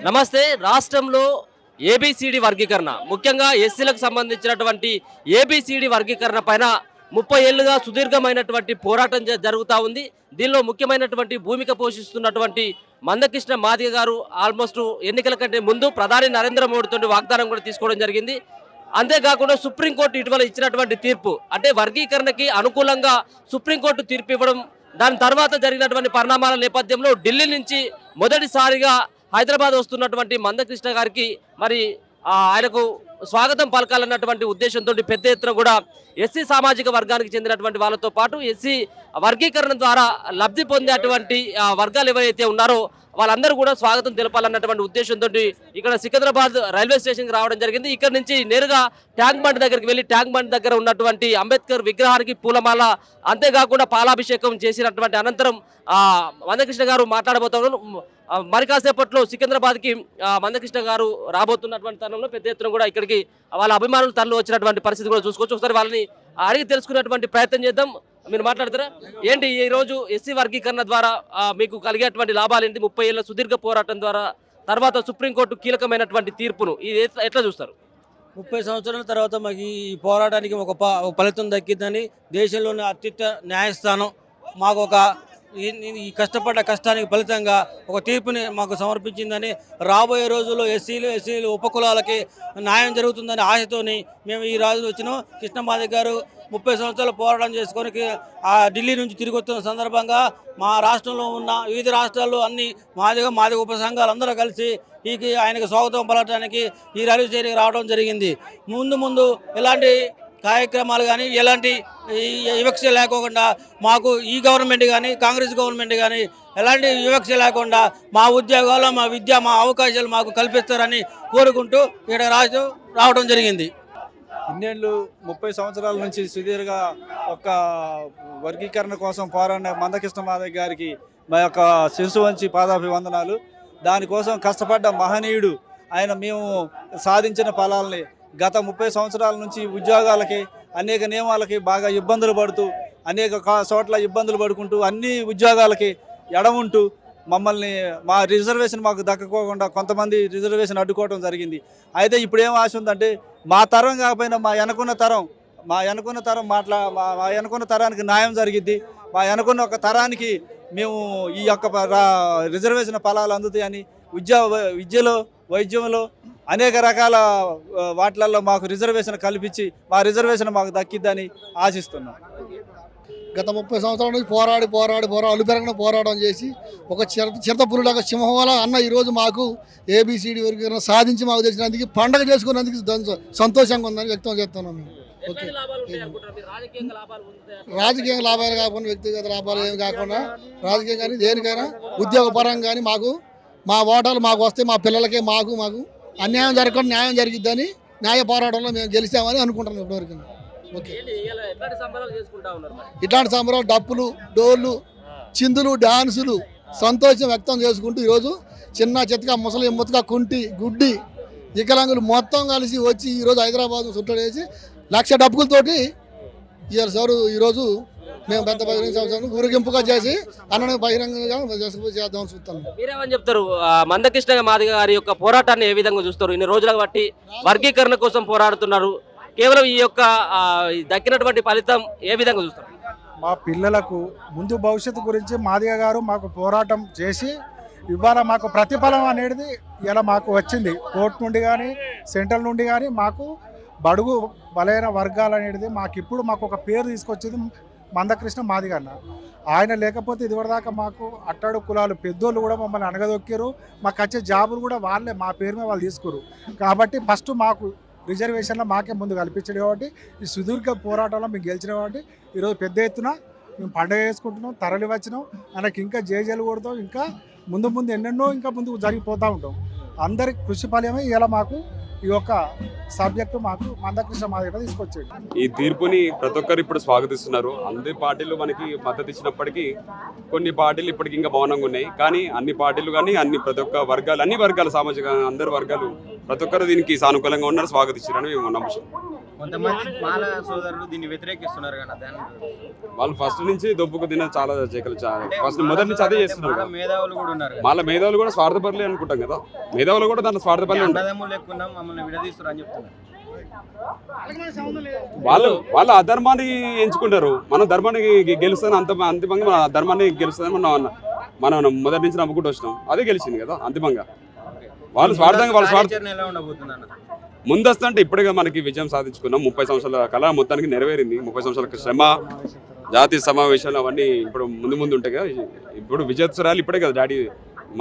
నమస్తే. రాష్ట్రంలో ఏబిసిడి వర్గీకరణ, ముఖ్యంగా ఎస్సీలకు సంబంధించినటువంటి ఏబిసిడి వర్గీకరణ పైన 30 ఏళ్లుగా సుదీర్ఘమైనటువంటి పోరాటం జరుగుతూ ఉంది. దీనిలో ముఖ్యమైనటువంటి భూమిక పోషిస్తున్నటువంటి మందకృష్ణ మాదిగ గారు ఆల్మోస్ట్ ఎన్నికల కంటే ముందు ప్రధాని నరేంద్ర మోడీతో వాగ్దానం కూడా తీసుకోవడం జరిగింది. అంతేకాకుండా సుప్రీంకోర్టు ఇటీవల ఇచ్చినటువంటి తీర్పు, అంటే వర్గీకరణకి అనుకూలంగా సుప్రీంకోర్టు తీర్పు ఇవ్వడం, దాని తర్వాత జరిగినటువంటి పరిణామాల నేపథ్యంలో ఢిల్లీ నుంచి మొదటిసారిగా హైదరాబాద్ వస్తున్నటువంటి మందకృష్ణ గారికి మరి ఆయనకు స్వాగతం పలకాలన్నటువంటి ఉద్దేశంతో పెద్ద ఎత్తున కూడా ఎస్సీ సామాజిక వర్గానికి చెందినటువంటి వాళ్ళతో పాటు ఎస్సీ వర్గీకరణ ద్వారా లబ్ధి పొందేటువంటి వర్గాలు ఎవరైతే ఉన్నారో వాళ్ళందరూ కూడా స్వాగతం తెలపాలన్నటువంటి ఉద్దేశంతో ఇక్కడ సికింద్రాబాద్ రైల్వే స్టేషన్కి రావడం జరిగింది. ఇక్కడ నుంచి నేరుగా ట్యాంక్ బండ్ దగ్గరికి వెళ్ళి ట్యాంక్ బండ్ దగ్గర ఉన్నటువంటి అంబేద్కర్ విగ్రహానికి పూలమాల, అంతేకాకుండా పాలాభిషేకం చేసినటువంటి అనంతరం మందకృష్ణ గారు మాట్లాడబోతున్నారు. మరి కాసేపట్లో సికింద్రాబాద్కి మందకృష్ణ గారు రాబోతున్నటువంటి తరుణంలో పెద్ద ఎత్తున కూడా ఇక్కడికి వాళ్ళ అభిమానులు తరలి వచ్చినటువంటి పరిస్థితి కూడా చూసుకోవచ్చు. ఒకసారి వాళ్ళని అడిగి తెలుసుకునేటువంటి ప్రయత్నం చేద్దాం. మీరు మాట్లాడతారా? ఏంటి ఈ రోజు ఎస్సీ వర్గీకరణ ద్వారా మీకు కలిగేటువంటి లాభాలు ఏంటి? 30 ఏళ్ల సుదీర్ఘ పోరాటం ద్వారా తర్వాత సుప్రీంకోర్టు కీలకమైనటువంటి తీర్పును ఇది ఎట్లా చూస్తారు? 30 సంవత్సరాల తర్వాత మాకు ఈ పోరాటానికి ఒక ఫలితం దక్కిందని, దేశంలోని అత్యున్నత న్యాయస్థానం మాకు ఒక ఈ కష్టపడ్డ కష్టానికి ఫలితంగా ఒక తీర్పుని మాకు సమర్పించిందని, రాబోయే రోజుల్లో ఎస్సీలు ఉపకులాలకి న్యాయం జరుగుతుందని ఆశతోని మేము ఈ రోజు వచ్చినాం. కృష్ణమాదిగ గారు 30 సంవత్సరాలు పోరాటం చేసుకొని ఢిల్లీ నుంచి తిరిగి వస్తున్న సందర్భంగా మా రాష్ట్రంలో ఉన్న వివిధ రాష్ట్రాల్లో అన్ని మాదిగ ఉప సంఘాలు అందరూ కలిసి ఆయనకు స్వాగతం పలకడానికి ఈ రైల్వే స్టేషన్కి రావడం జరిగింది. ముందు ఇలాంటి కార్యక్రమాలు కానీ ఎలాంటి వివక్ష లేకుండా మాకు ఈ గవర్నమెంట్ కానీ కాంగ్రెస్ గవర్నమెంట్ కానీ ఎలాంటి వివక్ష లేకుండా మా ఉద్యోగాలు, మా విద్య, మా అవకాశాలు మాకు కల్పిస్తారని కోరుకుంటూ ఇక్కడ రావడం జరిగింది. ఇన్నేళ్ళు 30 సంవత్సరాల నుంచి సుదీర్ఘ ఒక వర్గీకరణ కోసం పోరాడిన మందకృష్ణ మాదిగ గారికి మా యొక్క శిరసు వంచి పాదాభివందనాలు. దానికోసం కష్టపడ్డ మహనీయుడు ఆయన. మేము సాధించిన ఫలాల్ని గత 30 సంవత్సరాల నుంచి ఉద్యోగాలకి అనేక నియమాలకి బాగా ఇబ్బందులు పడుతూ, అనేక చోట్ల ఇబ్బందులు పడుకుంటూ, అన్ని ఉద్యోగాలకి ఎడముంటూ మమ్మల్ని మా రిజర్వేషన్ మాకు దక్కకోకుండా కొంతమంది రిజర్వేషన్ అడ్డుకోవడం జరిగింది. అయితే ఇప్పుడు ఏం ఆశ ఉందంటే మా తరం కాకపోయినా మా వెనుకున్న తరం మా వెనుకున్న తరానికి న్యాయం జరిగిద్ది. మా వెనుకున్న ఒక తరానికి మేము ఈ యొక్క రిజర్వేషన్ ఫలాలు అందుతాయని, విద్యలో వైద్యంలో అనేక రకాల వాటిలలో మాకు రిజర్వేషన్ కల్పించి మా రిజర్వేషన్ మాకు దక్కిద్దని ఆశిస్తున్నాం. గత 30 సంవత్సరాల నుంచి పోరాడి అలుపెరగన పోరాటం చేసి ఒక చిరతపురులాగా సింహంలా అన్న ఈరోజు మాకు ఏబిసిడి వర్గీకరణ సాధించి మాకు తెచ్చినందుకు, పండగ చేసుకున్నందుకు సంతోషంగా ఉందని వ్యక్తం చేస్తున్నాం. ఓకే, రాజకీయ లాభాలు కాకుండా వ్యక్తిగత లాభాలు ఏమి కాకుండా రాజకీయం కానీ దేనికైనా ఉద్యోగపరంగా కానీ మాకు మా ఓటాలు మాకు వస్తే మా పిల్లలకే మాకు అన్యాయం జరగకుండా న్యాయం జరిగిద్దని న్యాయ పోరాటంలో మేము గెలిచామని అనుకుంటున్నాం ఇప్పటివరకు. ఓకే, ఇట్లాంటి సంబరాలు డప్పులు, డోళ్ళు, చిందులు, డాన్సులు సంతోషం వ్యక్తం చేసుకుంటూ ఈరోజు చిన్న చిత్తగా ముసలి ముత్తగా కుంటి గుడ్డి వికలాంగులు మొత్తం కలిసి వచ్చి ఈరోజు హైదరాబాద్ చుట్టడేసి 1,00,000 డప్పులతోటి ఈరోజు మేము పెద్ద బహిరంగ సంవత్సరం ఊరిగింపుగా చేసి అన్నని బహిరంగంగా చేద్దామని చూస్తాం. మీరేమని చెప్తారు? మందకృష్ణ మాదిగ గారి యొక్క పోరాటాన్ని ఏ విధంగా చూస్తారు? ఇన్ని రోజుల బట్టి వర్గీకరణ కోసం పోరాడుతున్నారు. కేవలం ఈ యొక్క దక్కినటువంటి ఫలితం ఏ విధంగా చూస్తారు? మా పిల్లలకు ముందు భవిష్యత్తు గురించి మాదిగ గారు మాకు పోరాటం చేసి ఇవాళ మాకు ప్రతిఫలం అనేది ఇలా మాకు వచ్చింది. కోర్టు నుండి కానీ సెంట్రల్ నుండి కానీ మాకు బడుగు బలైన వర్గాలు అనేది మాకు ఒక పేరు తీసుకొచ్చింది మందకృష్ణ మాదిగ అన్న. ఆయన లేకపోతే ఇదివరదాకా మాకు అట్టడు కులాలు పెద్దోళ్ళు కూడా మమ్మల్ని అణగదొక్కారు. మాకు వచ్చే జాబులు కూడా వాళ్ళే మా పేరు మీద వాళ్ళు తీసుకోరు. కాబట్టి ఫస్ట్ మాకు రిజర్వేషన్లో మాకే ముందు కల్పించాడు. కాబట్టి ఈ సుదీర్ఘ పోరాటంలో మేము గెలిచిన కాబట్టి ఈరోజు పెద్ద ఎత్తున మేము పండుగ చేసుకుంటున్నాం, తరలి వచ్చినాం. ఆయనకి ఇంకా జేజేలు కొడతాం, ఇంకా ముందు ఎన్నెన్నో ఇంకా ముందుకు జరిగిపోతూ ఉంటాం. అందరి కృషి ఫలమే ఇలా మాకు ఈ యొక్క సబ్జెక్టు మాకు మందకృష్ణ మాదిగ తీసుకొచ్చేది. ఈ తీర్పుని ప్రతి ఒక్కరు ఇప్పుడు స్వాగతిస్తున్నారు. అన్ని పార్టీలు మనకి మద్దతు ఇచ్చినప్పటికీ కొన్ని పార్టీలు ఇప్పటికి ఇంకా మౌనంగా ఉన్నాయి. కానీ అన్ని పార్టీలు కానీ ప్రతి ఒక్క అన్ని వర్గాలు సామాజిక అందరి వర్గాలు ప్రతి ఒక్కరు దీనికి సానుకూలంగా ఉన్నారు, స్వాగతిస్తారని మేము నమ్ముతున్నాం. కొంతమంది మాల సోదరులు దీన్ని వ్యతిరేకిస్తున్నారు కదా దాని వాళ్ళు ఫస్ట్ నుంచి దొబ్బుకు తిన చాలా చేకలు ఫస్ట్ మొదటి నుంచి అదే చేస్తున్నారు మాల కదా. మేధావులు కూడా ఉన్నారు వాళ్ళ మేధావులు కూడా స్వార్థపరులే అనుకుంటాం కదా, మేధావులు కూడా దాంట్లో స్వార్థపరులే ఉంటారు. అన్నదమ్ములు ఎక్కున్నాం మమ్మల్ని విడదీస్తారు అని చెప్తున్నారు. వాళ్ళ అధర్మాన్ని ఎంచుకుంటారు, మన ధర్మాన్ని గెలుస్తాను అంతిమంగా మన ధర్మాన్ని గెలుస్తుందని మనం మొదటి నుంచి నమ్ముకుంటూ వచ్చినాం, అదే గెలిచింది కదా అంతిమంగా. వాళ్ళు స్వార్థంగా వాళ్ళ స్వార్థ కార్యాచరణ ఎలా ఉండబోతుంది అన్న? ముందస్తు అంటే ఇప్పుడే మనకి విజయం సాధించుకున్నాం. 30 సంవత్సరాల కళ మొత్తానికి నెరవేరింది. 30 సంవత్సరాల శ్రమ, జాతీయ సమావేశాలు అవన్నీ ఇప్పుడు ముందు ఉంటాయి కదా. ఇప్పుడు విజయోత్సరాలు ఇప్పుడే కదా డాడీ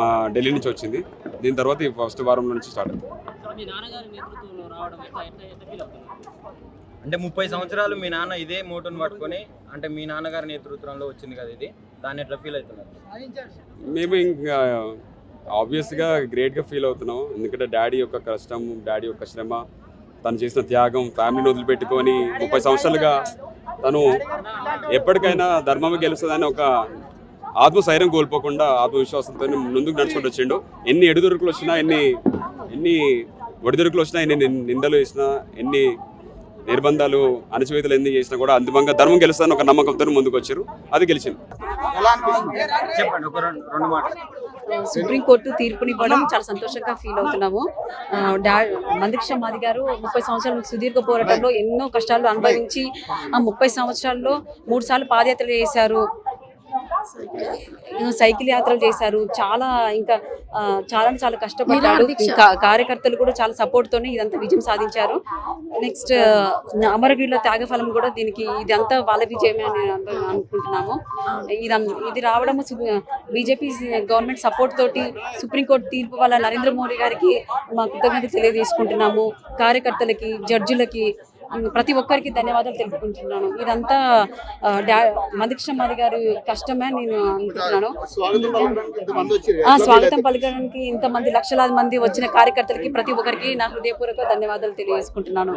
మా ఢిల్లీ నుంచి వచ్చింది. దీని తర్వాత ఈ ఫస్ట్ వారంలో నుంచి స్టార్ట్ అవుతుంది. మీ నాన్నగారి నేతృత్వంలో రావడం ఎట్లా ఫీల్ అవుతున్నారు? అంటే 30 సంవత్సరాలు మీ నాన్న ఇదే మోటును పట్టుకొని అంటే మీ నాన్నగారి నేతృత్వంలో వచ్చింది కదా ఇది, దాన్ని ఎట్లా ఫీల్ అవుతున్నారు? మేము ఇంకా ఆబ్వియస్గా గ్రేట్గా ఫీల్ అవుతున్నాం. ఎందుకంటే డాడీ యొక్క కష్టం, డాడీ యొక్క శ్రమ, తను చేసిన త్యాగం, ఫ్యామిలీని వదిలిపెట్టుకొని 30 సంవత్సరాలుగా తను ఎప్పటికైనా ధర్మమే గెలుస్తుందని ఒక ఆత్మస్థైర్యం కోల్పోకుండా ఆత్మవిశ్వాసంతో ముందుకు నడుచుకుంటూ వచ్చిండు. ఎన్ని ఎడుదొరుకులు వచ్చినా, ఎన్ని ఒడిదొరుకులు వచ్చినా, ఎన్ని నిందలు వేసినా, ఎన్ని నిర్బంధాలు అణచివేతలు ఎన్ని చేసినా కూడా అంతిమంగా ధర్మం గెలుస్తుందని ఒక నమ్మకంతో ముందుకు వచ్చారు, అది గెలిచింది. చెప్పండి ఒక రెండు మాటలు. సుప్రీంకోర్టు తీర్పునివ్వడం చాలా సంతోషంగా ఫీల్ అవుతున్నాము. మందకృష్ణ మాది గారు 30 సంవత్సరాల సుదీర్ఘ పోరాటంలో ఎన్నో కష్టాలు అనుభవించి ఆ 30 సంవత్సరాల్లో 3 సార్లు పాదయాత్రలు చేశారు, సైకిల్ యాత్రలు చేశారు, ఇంకా చాలా కష్టపడ్డారు. కార్యకర్తలు కూడా చాలా సపోర్ట్ తోనే ఇదంతా విజయం సాధించారు. నెక్స్ట్ అమరవీరుల త్యాగఫలం కూడా ఇదంతా వాళ్ళ విజయమే అని అనుకుంటున్నాము. ఇది రావడం బీజేపీ గవర్నమెంట్ సపోర్ట్ తోటి సుప్రీంకోర్టు తీర్పు వల్ల నరేంద్ర మోడీ గారికి మా కృతజ్ఞతలు తెలియజేసుకుంటున్నాము. కార్యకర్తలకి, జడ్జిలకి, ప్రతి ఒక్కరికి ధన్యవాదాలు తెలుపుకుంటున్నాను. ఇదంతా మందకృష్ణ మాది గారి కష్టమే నేను అనుకుంటున్నాను. స్వాగతం పలకడానికి ఇంతమంది లక్షలాది మంది వచ్చిన కార్యకర్తలకి ప్రతి ఒక్కరికి నా హృదయపూర్వక ధన్యవాదాలు తెలియజేసుకుంటున్నాను.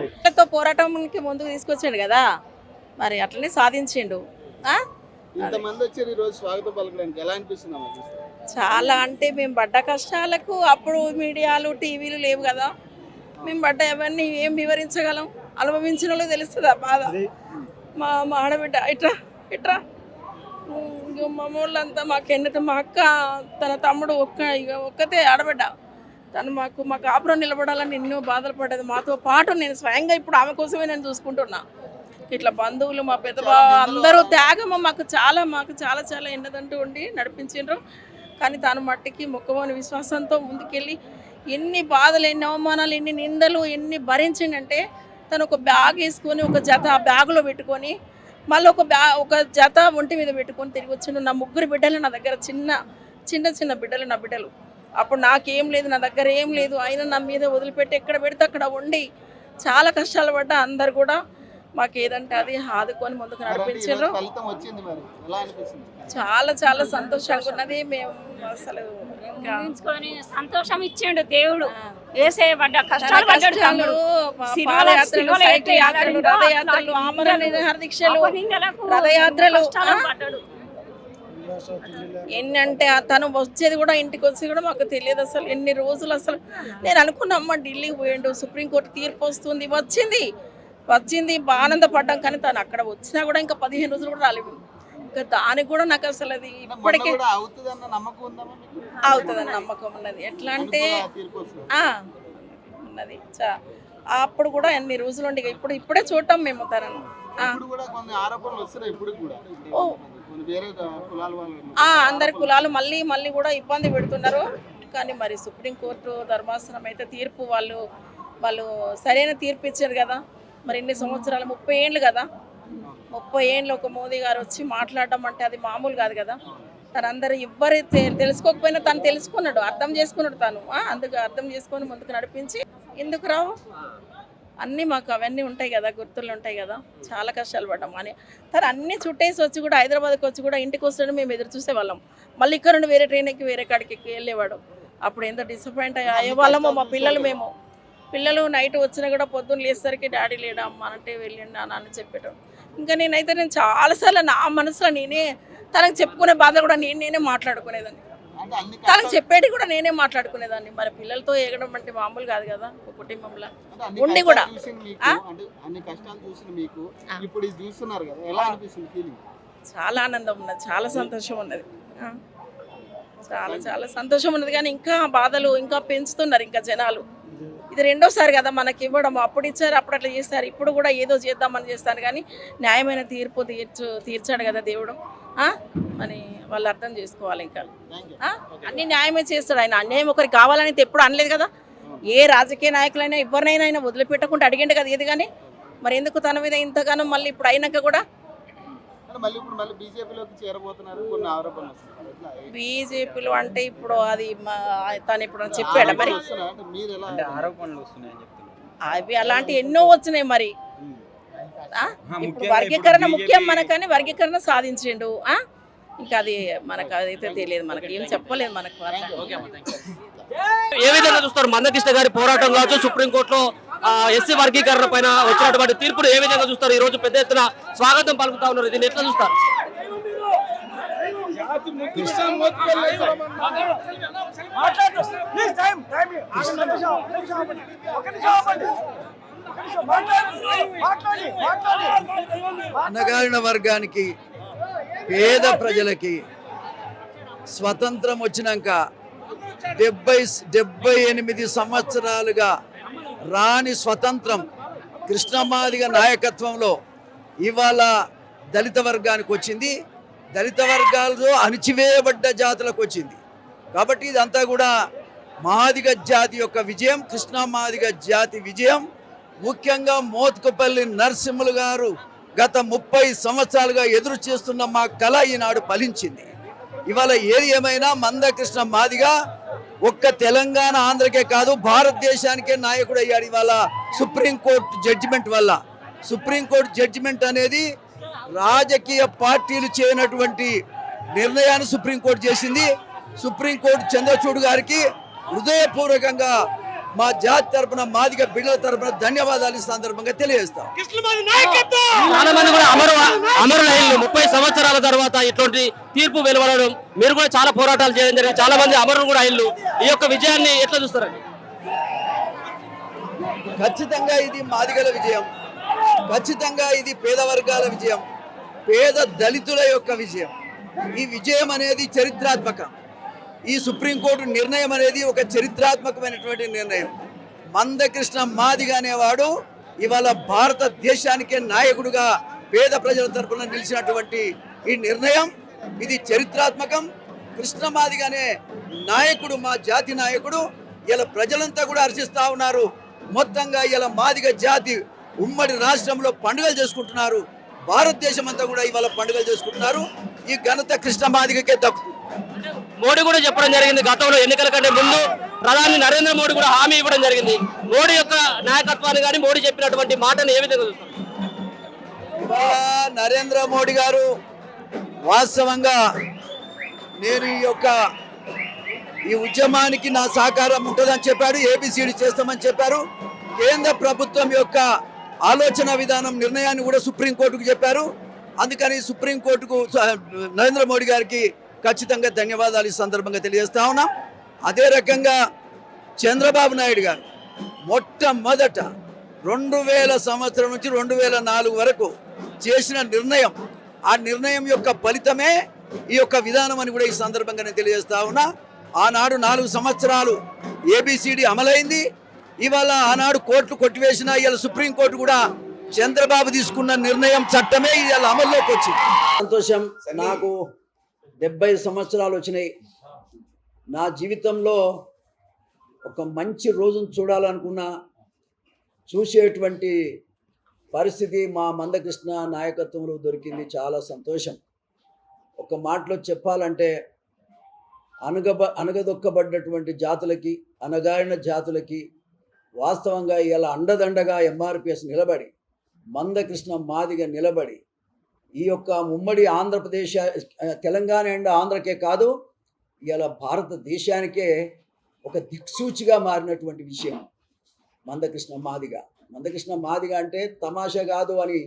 పోరాటంకి ముందుకు తీసుకొచ్చాడు కదా, మరి అట్లనే సాధించిండు. చాలా అంటే మేము పడ్డ కష్టాలకు అప్పుడు మీడియాలు, టీవీలు లేవు కదా, మేము పడ్డ ఎవరిని ఏం వివరించగలం? అనుభవించిన వాళ్ళు తెలుస్తుంది ఆ బాధ. మా ఆడబిడ్డ ఇట్రా మా వాళ్ళంతా మాకెన్నతో, మా అక్క, తన తమ్ముడు ఒక్కతే ఆడబిడ్డ, తను మా కాపురం నిలబడాలని ఎన్నో బాధలు పడ్డది. మాతో పాటు నేను స్వయంగా ఇప్పుడు ఆమె కోసమే నేను చూసుకుంటున్నా. ఇట్లా బంధువులు, మా పెద్ద అందరూ త్యాగము మాకు చాలా చాలా ఎన్నదంటూ ఉండి నడిపించిండ్రు. కానీ తాను మట్టికి మొక్కమోని విశ్వాసంతో ముందుకెళ్ళి ఎన్ని బాధలు, ఎన్ని అవమానాలు, ఎన్ని నిందలు, ఎన్ని భరించిండంటే తను ఒక బ్యాగ్ వేసుకొని, ఒక జత బ్యాగులో పెట్టుకొని, మళ్ళీ ఒక జత ఒంటి మీద పెట్టుకొని తిరిగి వచ్చిండు. నా 3 బిడ్డలు నా దగ్గర, చిన్న బిడ్డలు నా బిడ్డలు. అప్పుడు నాకేం లేదు, నా దగ్గర ఏం లేదు, అయినా నా మీద వదిలిపెట్టి ఎక్కడ పెడితే అక్కడ ఉండి చాలా కష్టాలు పడ్డా. అందరు కూడా మాకు ఏదంటే అది ఆదుకొని ముందుకు నడిపించారు. చాలా సంతోషంగా ఉన్నది. మేము అసలు సంతోషం ఇచ్చిండు దేవుడు. పడ్డ కష్టాలు పడ్డాడు తమ్ముడు. రథయాత్రలు, ఆమరణ నిరాహార దీక్షలు, రథయాత్రలు ఎన్నంటే తను వచ్చేది కూడా, ఇంటికి వచ్చేది కూడా మాకు తెలియదు అసలు. ఎన్ని రోజులు అసలు నేను అనుకున్నామ్మా ఢిల్లీకి పోయిండు, సుప్రీంకోర్టు తీర్పు వస్తుంది, వచ్చింది ఆనందపడ్డాం. కానీ తను అక్కడ వచ్చినా కూడా ఇంకా 15 రోజులు కూడా రాలేదు. ఇంకా దానికి కూడా నాకు అసలు అది ఇప్పటికే అవుతుందన్న నమ్మకం ఉన్నది. ఎట్లా అంటే ఉన్నది. అప్పుడు కూడా ఎన్ని రోజులు ఉండి ఇప్పుడే చూడటం మేము తనను. అందరి కులాలు మళ్ళీ కూడా ఇబ్బంది పెడుతున్నారు. కానీ మరి సుప్రీంకోర్టు ధర్మాసనం అయితే తీర్పు వాళ్ళు సరైన తీర్పు ఇచ్చారు కదా. మరి ఇన్ని సంవత్సరాలు, 30 ఏళ్ళు కదా, 30 ఏళ్ళు ఒక మోదీ గారు వచ్చి మాట్లాడడం అంటే అది మామూలు కాదు కదా. తనందరూ ఎవ్వరు తెలుసుకోకపోయినా తను తెలుసుకున్నాడు, అర్థం చేసుకున్నాడు తను. అందుకు అర్థం చేసుకొని ముందుకు నడిపించి ఎందుకు రావు అన్నీ మాకు అవన్నీ ఉంటాయి కదా, గుర్తులు ఉంటాయి కదా. చాలా కష్టాలు పడ్డాం అని తను అన్నీ చుట్టేసి వచ్చి కూడా హైదరాబాద్కి వచ్చి కూడా ఇంటికి వస్తాడు. మేము ఎదురు చూసేవాళ్ళం. మళ్ళీ ఇక్కడ నుండి వేరే ట్రైన్ ఎక్కి వేరే కాడికి వెళ్ళేవాడు. అప్పుడు ఎంత డిసప్పాయింట్ అయ్యేవాళ్ళమో మా పిల్లలు నైట్ వచ్చినా కూడా పొద్దున్న లేసరికి డాడీ లేడా అమ్మ అంటే వెళ్ళిండా అని చెప్పాడు. ఇంకా నేను చాలాసార్లు నా మనసులో తనకు చెప్పుకునే బాధ కూడా నేనే మాట్లాడుకునేదాన్ని. తనకు చెప్పేటి కూడా నేనే మాట్లాడుకునేదాన్ని. మరి పిల్లలతో ఎగడం అంటే మామూలు కాదు కదా ఒక కుటుంబంలో ఉండి కూడా. అన్ని కష్టాలు చూసిన మీకు ఇప్పుడు ఇది చూస్తున్నారు కదా, ఎలా అనిపిస్తుంది ఫీలింగ్? చాలా ఆనందం ఉన్నది, చాలా సంతోషం ఉన్నది, చాలా చాలా సంతోషం ఉన్నది. కానీ ఇంకా బాధలు ఇంకా పెంచుతున్నారు ఇంకా జనాలు. ఇది రెండోసారి కదా మనకి ఇవ్వడం. అప్పుడు ఇచ్చారు, అప్పుడు అట్లా చేస్తారు, ఇప్పుడు కూడా ఏదో చేద్దామని చేస్తాను. కానీ న్యాయమైన తీర్పు తీర్చాడు కదా దేవుడు అని వాళ్ళు అర్థం చేసుకోవాలి. ఇంకా అన్ని న్యాయమే చేస్తాడు ఆయన. అన్యాయం ఒకరికి కావాలని ఎప్పుడు అనలేదు కదా. ఏ రాజకీయ నాయకులైనా ఎవరినైనా ఆయన వదిలిపెట్టకుండా అడిగిండు కదా ఏది. కానీ మరి ఎందుకు తన మీద ఇంతగానో మళ్ళీ ఇప్పుడు అయినాక కూడా బీజేపీలో అంటే ఇప్పుడు అది తను ఇప్పుడు చెప్పాడు మరి ఆరోపణలు వస్తున్నాయని చెప్తున్నారు. అవి అలాంటి ఎన్నో వచ్చినాయి. మరి ఇప్పుడు వర్గీకరణ ముఖ్యం మనకని వర్గీకరణ సాధించిండు. ఇంకా అది మనకు అదైతే తెలియదు, మనకి ఏం చెప్పలేదు మనకు. ఏ విధంగా చూస్తారు మందకృష్ణ గారి పోరాటం కావచ్చు, సుప్రీంకోర్టులో ఎస్సీ వర్గీకరణ పైన వచ్చినటువంటి తీర్పును ఏ విధంగా చూస్తారు? ఈ రోజు పెద్ద ఎత్తున స్వాగతం పలుకుతా ఉన్నారు, దీన్ని ఎట్లా చూస్తారు? అణగారిన వర్గానికి, పేద ప్రజలకి స్వతంత్రం వచ్చినాక 78 సంవత్సరాలుగా రాని స్వతంత్రం కృష్ణమాదిగ నాయకత్వంలో ఇవాళ దళిత వర్గానికి వచ్చింది. దళిత వర్గాలతో అణిచివేయబడ్డ జాతులకు వచ్చింది. కాబట్టి ఇదంతా కూడా మాదిగ జాతి యొక్క విజయం, కృష్ణమాదిగ జాతి విజయం. ముఖ్యంగా మోత్కుపల్లి నరసింహులు గారు గత 30 సంవత్సరాలుగా ఎదురు చేస్తున్న మా కళ ఈనాడు ఫలించింది. ఇవాళ ఏది ఏమైనా మందకృష్ణ మాదిగ ఒక్క తెలంగాణ ఆంధ్రకే కాదు భారతదేశానికే నాయకుడు అయ్యాడు ఇవాళ సుప్రీంకోర్టు జడ్జిమెంట్ వల్ల. సుప్రీంకోర్టు జడ్జిమెంట్ అనేది రాజకీయ పార్టీలు చేయనటువంటి నిర్ణయాన్ని సుప్రీంకోర్టు చేసింది. సుప్రీంకోర్టు చంద్రచూడ్ గారికి హృదయపూర్వకంగా మా జాతి తరపున, మాదిగ బిడ్డల తరపున ధన్యవాదాలు ఈ సందర్భంగా తెలియజేస్తాం. చాలా మంది కూడా అమరులైన 30 సంవత్సరాల తర్వాత ఇటువంటి తీర్పు వెలువడడం, మీరు కూడా చాలా పోరాటాలు చేయడం జరిగింది, చాలా మంది అమరులు కూడా అయ్యిండ్రు. ఈ యొక్క విజయాన్ని ఎట్లా చూస్తారండి? ఖచ్చితంగా ఇది మాదిగల విజయం, ఖచ్చితంగా ఇది పేద వర్గాల విజయం, పేద దళితుల యొక్క విజయం. ఈ విజయం అనేది చరిత్రాత్మకం. ఈ సుప్రీంకోర్టు నిర్ణయం అనేది ఒక చరిత్రాత్మకమైనటువంటి నిర్ణయం. మందకృష్ణ మాదిగ అనేవాడు ఇవాళ భారతదేశానికే నాయకుడుగా పేద ప్రజల తరపున నిలిచినటువంటి ఈ నిర్ణయం ఇది చరిత్రాత్మకం. కృష్ణ మాదిగ అనే నాయకుడు, మా జాతి నాయకుడు, ఇలా ప్రజలంతా కూడా హర్షిస్తూ ఉన్నారు. మొత్తంగా ఇలా మాదిగ జాతి ఉమ్మడి రాష్ట్రంలో పండుగలు చేసుకుంటున్నారు. భారతదేశం అంతా కూడా ఇవాళ పండుగలు చేసుకుంటున్నారు. ఈ ఘనత కృష్ణ మాదిగకే దక్కుతుంది. మోడీ కూడా చెప్పడం జరిగింది, గతంలో ఎన్నికల కంటే ముందు ప్రధాని నరేంద్ర మోడీ కూడా హామీ ఇవ్వడం జరిగింది. మోడీ యొక్క నాయకత్వాన్ని కానీ మోడీ చెప్పినటువంటి మాటను ఏ విధంగా చూస్తారు? నరేంద్ర మోడీ గారు వాస్తవంగా నేను ఈ ఉద్యమానికి నా సహకారం ఉంటుందని చెప్పాడు. ఏబిసిడి చేస్తామని చెప్పారు. కేంద్ర ప్రభుత్వం యొక్క ఆలోచన విధానం, నిర్ణయాన్ని కూడా సుప్రీంకోర్టుకు చెప్పారు. అందుకని సుప్రీంకోర్టుకు నరేంద్ర మోడీ గారికి ఖచ్చితంగా ధన్యవాదాలు ఈ సందర్భంగా తెలియజేస్తా ఉన్నాం. అదే రకంగా చంద్రబాబు నాయుడు గారు మొట్టమొదట 2000 సంవత్సరం నుంచి 2004 వరకు చేసిన నిర్ణయం, ఆ నిర్ణయం యొక్క ఫలితమే ఈ యొక్క విధానం అని కూడా ఈ సందర్భంగా నేను తెలియజేస్తా ఉన్నా. ఆనాడు 4 సంవత్సరాలు ఏబిసిడి అమలైంది. ఇవాళ ఆనాడు కోర్టులు కొట్టివేసిన ఇవాళ సుప్రీంకోర్టు కూడా చంద్రబాబు తీసుకున్న నిర్ణయం, చట్టమే ఇవాళ అమల్లోకి వచ్చింది. సంతోషం. నాకు 70 సంవత్సరాలు వచ్చినాయి. నా జీవితంలో ఒక మంచి రోజును చూడాలనుకున్నా, చూసేటువంటి పరిస్థితి మా మందకృష్ణ నాయకత్వంలో దొరికింది. చాలా సంతోషం. ఒక మాటలో చెప్పాలంటే అణగదొక్కబడ్డటువంటి జాతులకి, అణగారిన జాతులకి వాస్తవంగా ఇలా అండదండగా ఎంఆర్పిఎస్ నిలబడి, మందకృష్ణ మాదిగ నిలబడి, ఈ యొక్క ఉమ్మడి ఆంధ్రప్రదేశ్, తెలంగాణ అండ్ ఆంధ్రకే కాదు ఇలా భారతదేశానికే ఒక దిక్సూచిగా మారినటువంటి విషయం మందకృష్ణ మాదిగ. మందకృష్ణ మాదిగ అంటే తమాషా కాదు అని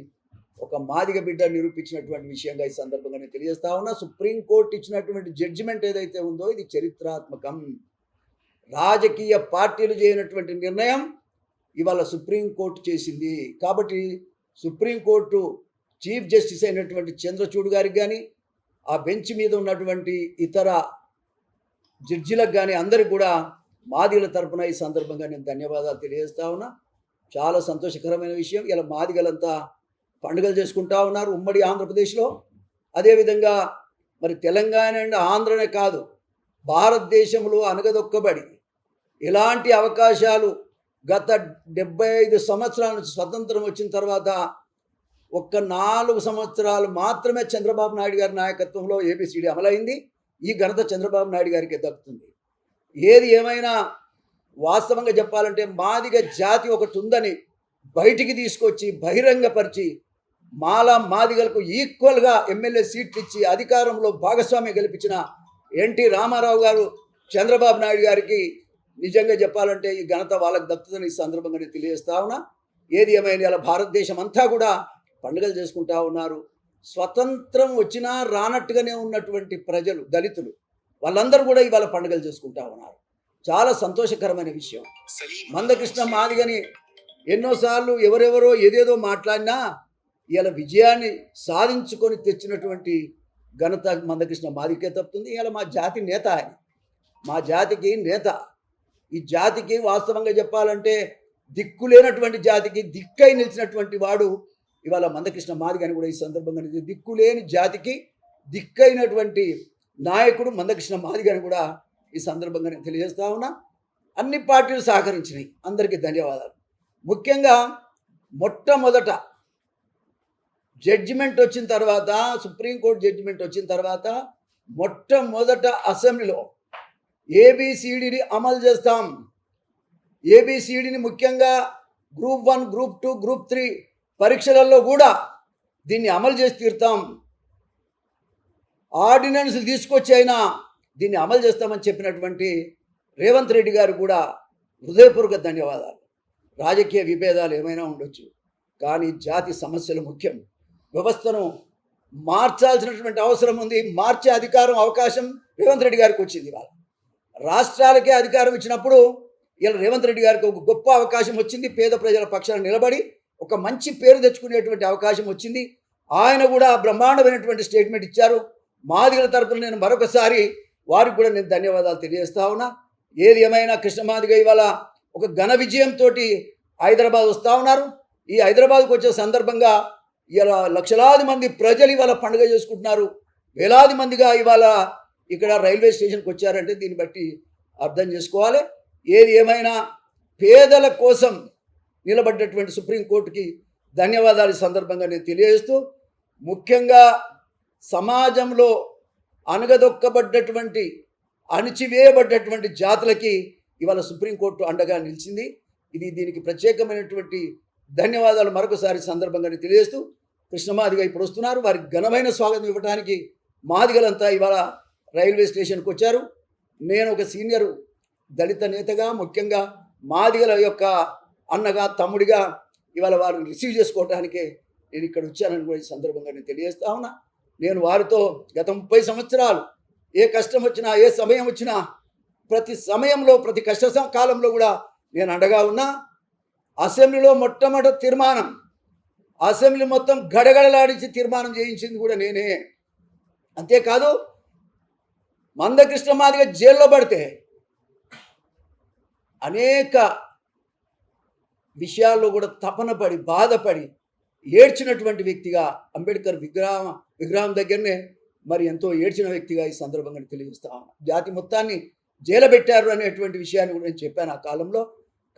ఒక మాదిగ బిడ్డ నిరూపించినటువంటి విషయంగా ఈ సందర్భంగా నేను తెలియజేస్తా ఉన్నా. సుప్రీంకోర్టు ఇచ్చినటువంటి జడ్జిమెంట్ ఏదైతే ఉందో ఇది చరిత్రాత్మకం. రాజకీయ పార్టీలు చేయనటువంటి నిర్ణయం ఇవాళ సుప్రీంకోర్టు చేసింది. కాబట్టి సుప్రీంకోర్టు చీఫ్ జస్టిస్ అయినటువంటి చంద్రచూడ్ గారికి కానీ, ఆ బెంచ్ మీద ఉన్నటువంటి ఇతర జడ్జిలకు కానీ అందరికి కూడా మాదిగల తరపున ఈ సందర్భంగా నేను ధన్యవాదాలు తెలియజేస్తా ఉన్నా. చాలా సంతోషకరమైన విషయం. ఇలా మాదిగలంతా పండుగలు చేసుకుంటా ఉన్నారు ఉమ్మడి ఆంధ్రప్రదేశ్లో. అదేవిధంగా మరి తెలంగాణ అండ్ ఆంధ్రనే కాదు, భారతదేశంలో అనగదొక్కబడి ఇలాంటి అవకాశాలు గత 75 సంవత్సరాల నుంచి స్వతంత్రం వచ్చిన తర్వాత ఒక్క 4 సంవత్సరాలు మాత్రమే చంద్రబాబు నాయుడు గారి నాయకత్వంలో ఏబిసిడి అమలైంది. ఈ ఘనత చంద్రబాబు నాయుడు గారికి దక్కుతుంది. ఏది ఏమైనా వాస్తవంగా చెప్పాలంటే మాదిగ జాతి ఒకటి ఉందని బయటికి తీసుకొచ్చి బహిరంగపరిచి మాదిగలకు ఈక్వల్గా ఎమ్మెల్యే సీట్లు ఇచ్చి అధికారంలో భాగస్వామ్యం కల్పించిన ఎన్టీ రామారావు గారు, చంద్రబాబు నాయుడు గారికి నిజంగా చెప్పాలంటే ఈ ఘనత వాళ్ళకి దక్కుతుందని ఈ సందర్భంగా నేను తెలియజేస్తా ఉన్నా. ఏది ఏమైనా ఇలా భారతదేశం అంతా కూడా పండుగలు చేసుకుంటా ఉన్నారు. స్వతంత్రం వచ్చినా రానట్టుగానే ఉన్నటువంటి ప్రజలు, దళితులు, వాళ్ళందరూ కూడా ఇవాళ పండుగలు చేసుకుంటా ఉన్నారు. చాలా సంతోషకరమైన విషయం. మందకృష్ణ మాదిగని ఎన్నోసార్లు ఎవరెవరో ఏదేదో మాట్లాడినా ఇలా విజయాన్ని సాధించుకొని తెచ్చినటువంటి ఘనత మందకృష్ణ మాదికే తప్పుతుంది. ఇలా మా జాతి నేత ఆయన, మా జాతికి నేత. ఈ జాతికి వాస్తవంగా చెప్పాలంటే దిక్కులేనటువంటి జాతికి దిక్కై నిలిచినటువంటి వాడు ఇవాళ మందకృష్ణ మాదిగ అని కూడా ఈ సందర్భంగా దిక్కులేని జాతికి దిక్కైనటువంటి నాయకుడు మందకృష్ణ మాదిగ అని కూడా ఈ సందర్భంగా నేను తెలియజేస్తా ఉన్నా. అన్ని పార్టీలు సహకరించినాయి, అందరికీ ధన్యవాదాలు. ముఖ్యంగా మొట్టమొదట జడ్జిమెంట్ వచ్చిన తర్వాత, సుప్రీంకోర్టు జడ్జిమెంట్ వచ్చిన తర్వాత మొట్టమొదట అసెంబ్లీలో ఏబిసిడిని అమలు చేస్తాం. ఏబిసిడిని ముఖ్యంగా గ్రూప్ 1, గ్రూప్ 2, గ్రూప్ 3 పరీక్షలలో కూడా దీన్ని అమలు చేసి తీరుతాం. ఆర్డినెన్స్ తీసుకొచ్చి అయినా దీన్ని అమలు చేస్తామని చెప్పినటువంటి రేవంత్ రెడ్డి గారు కూడా హృదయపూర్వక ధన్యవాదాలు. రాజకీయ విభేదాలు ఏమైనా ఉండొచ్చు, కానీ జాతి సమస్యలు ముఖ్యం. వ్యవస్థను మార్చాల్సినటువంటి అవసరం ఉంది. మార్చే అధికారం, అవకాశం రేవంత్ రెడ్డి గారికి వచ్చింది. ఇవాళ రాష్ట్రాలకే అధికారం ఇచ్చినప్పుడు ఇలా రేవంత్ రెడ్డి గారికి ఒక గొప్ప అవకాశం వచ్చింది. పేద ప్రజల పక్షాన నిలబడి ఒక మంచి పేరు తెచ్చుకునేటువంటి అవకాశం వచ్చింది. ఆయన కూడా బ్రహ్మాండమైనటువంటి స్టేట్మెంట్ ఇచ్చారు. మాదిగల తరపున నేను మరొకసారి వారికి కూడా నేను ధన్యవాదాలు తెలియజేస్తా ఉన్నా. ఏది ఏమైనా కృష్ణ మాదిగ ఇవాళ ఒక ఘన విజయంతో హైదరాబాద్ వస్తూ ఉన్నారు. ఈ హైదరాబాద్కు వచ్చే సందర్భంగా ఇలా లక్షలాది మంది ప్రజలు ఇవాళ పండుగ చేసుకుంటున్నారు. వేలాది మందిగా ఇవాళ ఇక్కడ రైల్వే స్టేషన్కి వచ్చారంటే దీన్ని బట్టి అర్థం చేసుకోవాలి. ఏది ఏమైనా పేదల కోసం నిలబడ్డటువంటి సుప్రీంకోర్టుకి ధన్యవాదాలు ఈ సందర్భంగా నేను తెలియజేస్తూ, ముఖ్యంగా సమాజంలో అనగదొక్కబడ్డటువంటి, అణిచివేయబడ్డటువంటి జాతులకి ఇవాళ సుప్రీంకోర్టు అండగా నిలిచింది. దీనికి ప్రత్యేకమైనటువంటి ధన్యవాదాలు మరొకసారి సందర్భంగా నేను తెలియజేస్తూ, కృష్ణమాదిగ ఇప్పుడు వస్తున్నారు. వారికి ఘనమైన స్వాగతం ఇవ్వడానికి మాదిగలంతా ఇవాళ రైల్వే స్టేషన్కి వచ్చారు. నేను ఒక సీనియర్ దళిత నేతగా, ముఖ్యంగా మాదిగల యొక్క అన్నగా, తమ్ముడిగా ఇవాళ వారిని రిసీవ్ చేసుకోవడానికే నేను ఇక్కడ వచ్చానని కూడా ఈ సందర్భంగా నేను తెలియజేస్తా ఉన్నా. నేను వారితో గత 30 సంవత్సరాలు ఏ కష్టం వచ్చినా, ఏ సమయం వచ్చినా, ప్రతి సమయంలో, ప్రతి కష్ట కాలంలో కూడా నేను అండగా ఉన్నా. అసెంబ్లీలో మొట్టమొదటి తీర్మానం, అసెంబ్లీ మొత్తం గడగడలాడించి తీర్మానం చేయించింది కూడా నేనే. అంతేకాదు, మందకృష్ణ మాదిగ జైల్లో పడితే అనేక విషయాల్లో కూడా తపన పడి, బాధపడి, ఏడ్చినటువంటి వ్యక్తిగా, అంబేద్కర్ విగ్రహం దగ్గరనే మరి ఎంతో ఏడ్చిన వ్యక్తిగా ఈ సందర్భంగా తెలియజేస్తా. జాతి మొత్తాన్ని జైలు పెట్టారు అనేటువంటి విషయాన్ని కూడా నేను చెప్పాను ఆ కాలంలో.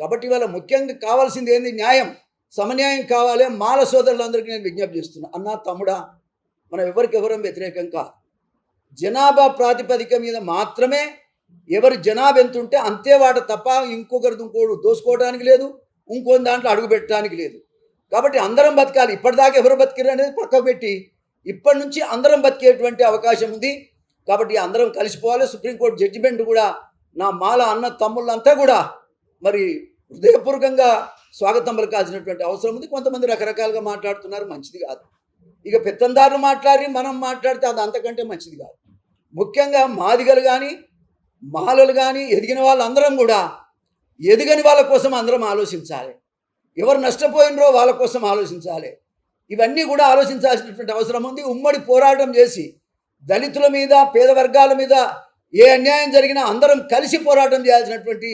కాబట్టి ఇవాళ ముఖ్యంగా కావాల్సింది ఏంది? న్యాయం, సమన్యాయం కావాలి. మాల సోదరులందరికీ నేను విజ్ఞప్తి చేస్తున్నా, అన్నా తమ్ముడా, మనం ఎవరికెవరం వ్యతిరేకం కాదు. జనాభా ప్రాతిపదిక మీద మాత్రమే ఎవరి జనాభా ఎంత ఉంటే అంతే వాట తప్ప ఇంకొకరు దోసుకోవడానికి లేదు, ఇంకొన్ని దాంట్లో అడుగు పెట్టడానికి లేదు. కాబట్టి అందరం బతకాలి. ఇప్పటిదాకా ఎవరు బతికిరు అనేది పక్కకు పెట్టి ఇప్పటి నుంచి అందరం బతికేటువంటి అవకాశం ఉంది. కాబట్టి అందరం కలిసిపోవాలి. సుప్రీంకోర్టు జడ్జిమెంట్ కూడా నా మాల అన్న తమ్ముళ్ళంతా కూడా మరి హృదయపూర్వకంగా స్వాగతం పలకాల్సినటువంటి అవసరం ఉంది. కొంతమంది రకరకాలుగా మాట్లాడుతున్నారు, మంచిది కాదు. ఇక పెత్తందారులు మాట్లాడి మనం మాట్లాడితే అది అంతకంటే మంచిది కాదు. ముఖ్యంగా మాదిగలు కానీ మాలలు కానీ ఎదిగిన వాళ్ళందరం కూడా ఎదిగని వాళ్ళ కోసం అందరం ఆలోచించాలి. ఎవరు నష్టపోయినరో వాళ్ళ కోసం ఆలోచించాలి. ఇవన్నీ కూడా ఆలోచించాల్సినటువంటి అవసరం ఉంది. ఉమ్మడి పోరాటం చేసి దళితుల మీద, పేద వర్గాల మీద ఏ అన్యాయం జరిగినా అందరం కలిసి పోరాటం చేయాల్సినటువంటి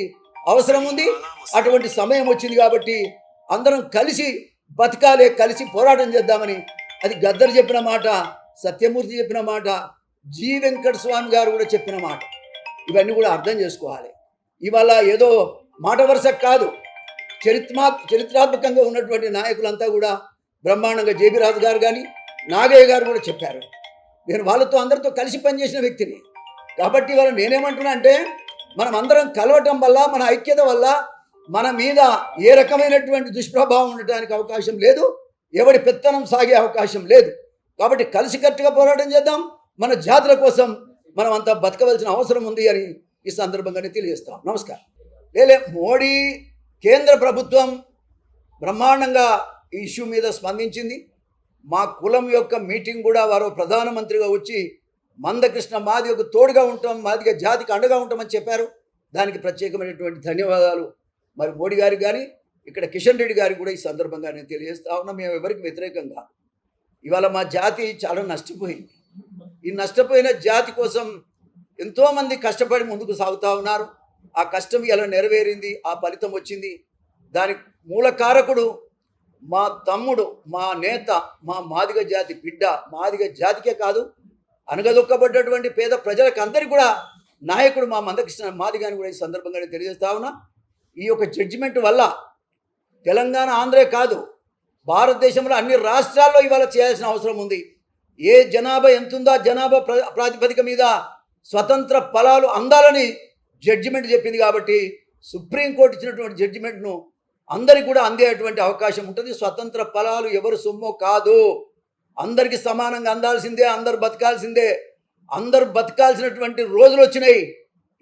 అవసరం ఉంది. అటువంటి సమయం వచ్చింది కాబట్టి అందరం కలిసి బతకాలే, కలిసి పోరాటం చేద్దామని అది గద్దర్ చెప్పిన మాట, సత్యమూర్తి చెప్పిన మాట, జి వెంకట స్వామి గారు కూడా చెప్పిన మాట. ఇవన్నీ కూడా అర్థం చేసుకోవాలి. ఇవాళ ఏదో మాట వరుసకు కాదు, చరిత్రాత్మకంగా ఉన్నటువంటి నాయకులంతా కూడా బ్రహ్మాండంగా జేబీ రాజు గారు కానీ నాగయ్య గారు కూడా చెప్పారు. నేను వాళ్ళతో అందరితో కలిసి పనిచేసిన వ్యక్తిని కాబట్టి వాళ్ళు నేనేమంటున్నా అంటే మనం అందరం కలవటం వల్ల, మన ఐక్యత వల్ల మన మీద ఏ రకమైనటువంటి దుష్ప్రభావం ఉండటానికి అవకాశం లేదు, ఎవడి పెత్తనం సాగే అవకాశం లేదు. కాబట్టి కలిసికట్టుగా పోరాటం చేద్దాం. మన జాతుల కోసం మనం అంతా బతకవలసిన అవసరం ఉంది అని ఈ సందర్భంగానే తెలియజేస్తాం. నమస్కారం. మోడీ కేంద్ర ప్రభుత్వం బ్రహ్మాండంగా ఈ ఇష్యూ మీద స్పందించింది. మా కులం యొక్క మీటింగ్ కూడా వారు ప్రధానమంత్రిగా వచ్చి మందకృష్ణ మాదిగకు తోడుగా ఉంటాం, మాదిగ జాతికి అండగా ఉంటామని చెప్పారు. దానికి ప్రత్యేకమైనటువంటి ధన్యవాదాలు మరి మోడీ గారికి కానీ ఇక్కడ కిషన్ రెడ్డి గారికి కూడా ఈ సందర్భంగా నేను తెలియజేస్తా ఉన్నా. మేము ఎవరికి వ్యతిరేకంగా ఇవాళ మా జాతి చాలా నష్టపోయింది. ఈ నష్టపోయిన జాతి కోసం ఎంతోమంది కష్టపడి ముందుకు సాగుతూ ఉన్నారు. ఆ కష్టం ఇలా నెరవేరింది, ఆ ఫలితం వచ్చింది. దానికి మూల కారకుడు మా తమ్ముడు, మా నేత, మా మాదిగ జాతి బిడ్డ. మాదిగ జాతికే కాదు, అనగదొక్కబడ్డటువంటి పేద ప్రజలకు అందరికీ కూడా నాయకుడు మా మందకృష్ణ మాదిగాని కూడా ఈ సందర్భంగా తెలియజేస్తా ఉన్నా. ఈ యొక్క జడ్జిమెంట్ వల్ల తెలంగాణ, ఆంధ్రే కాదు, భారతదేశంలో అన్ని రాష్ట్రాల్లో ఇవాళ చేయాల్సిన అవసరం ఉంది. ఏ జనాభా ఎంతుందో ఆ జనాభా ప్రాతిపదిక మీద స్వతంత్ర ఫలాలు అందాలని జడ్జిమెంట్ చెప్పింది. కాబట్టి సుప్రీంకోర్టు ఇచ్చినటువంటి జడ్జిమెంట్ను అందరికీ కూడా అందేటువంటి అవకాశం ఉంటుంది. స్వతంత్ర ఫలాలు ఎవరు సొమ్మో కాదు, అందరికీ సమానంగా అందాల్సిందే, అందరు బతకాల్సిందే. అందరు బతకాల్సినటువంటి రోజులు వచ్చినాయి.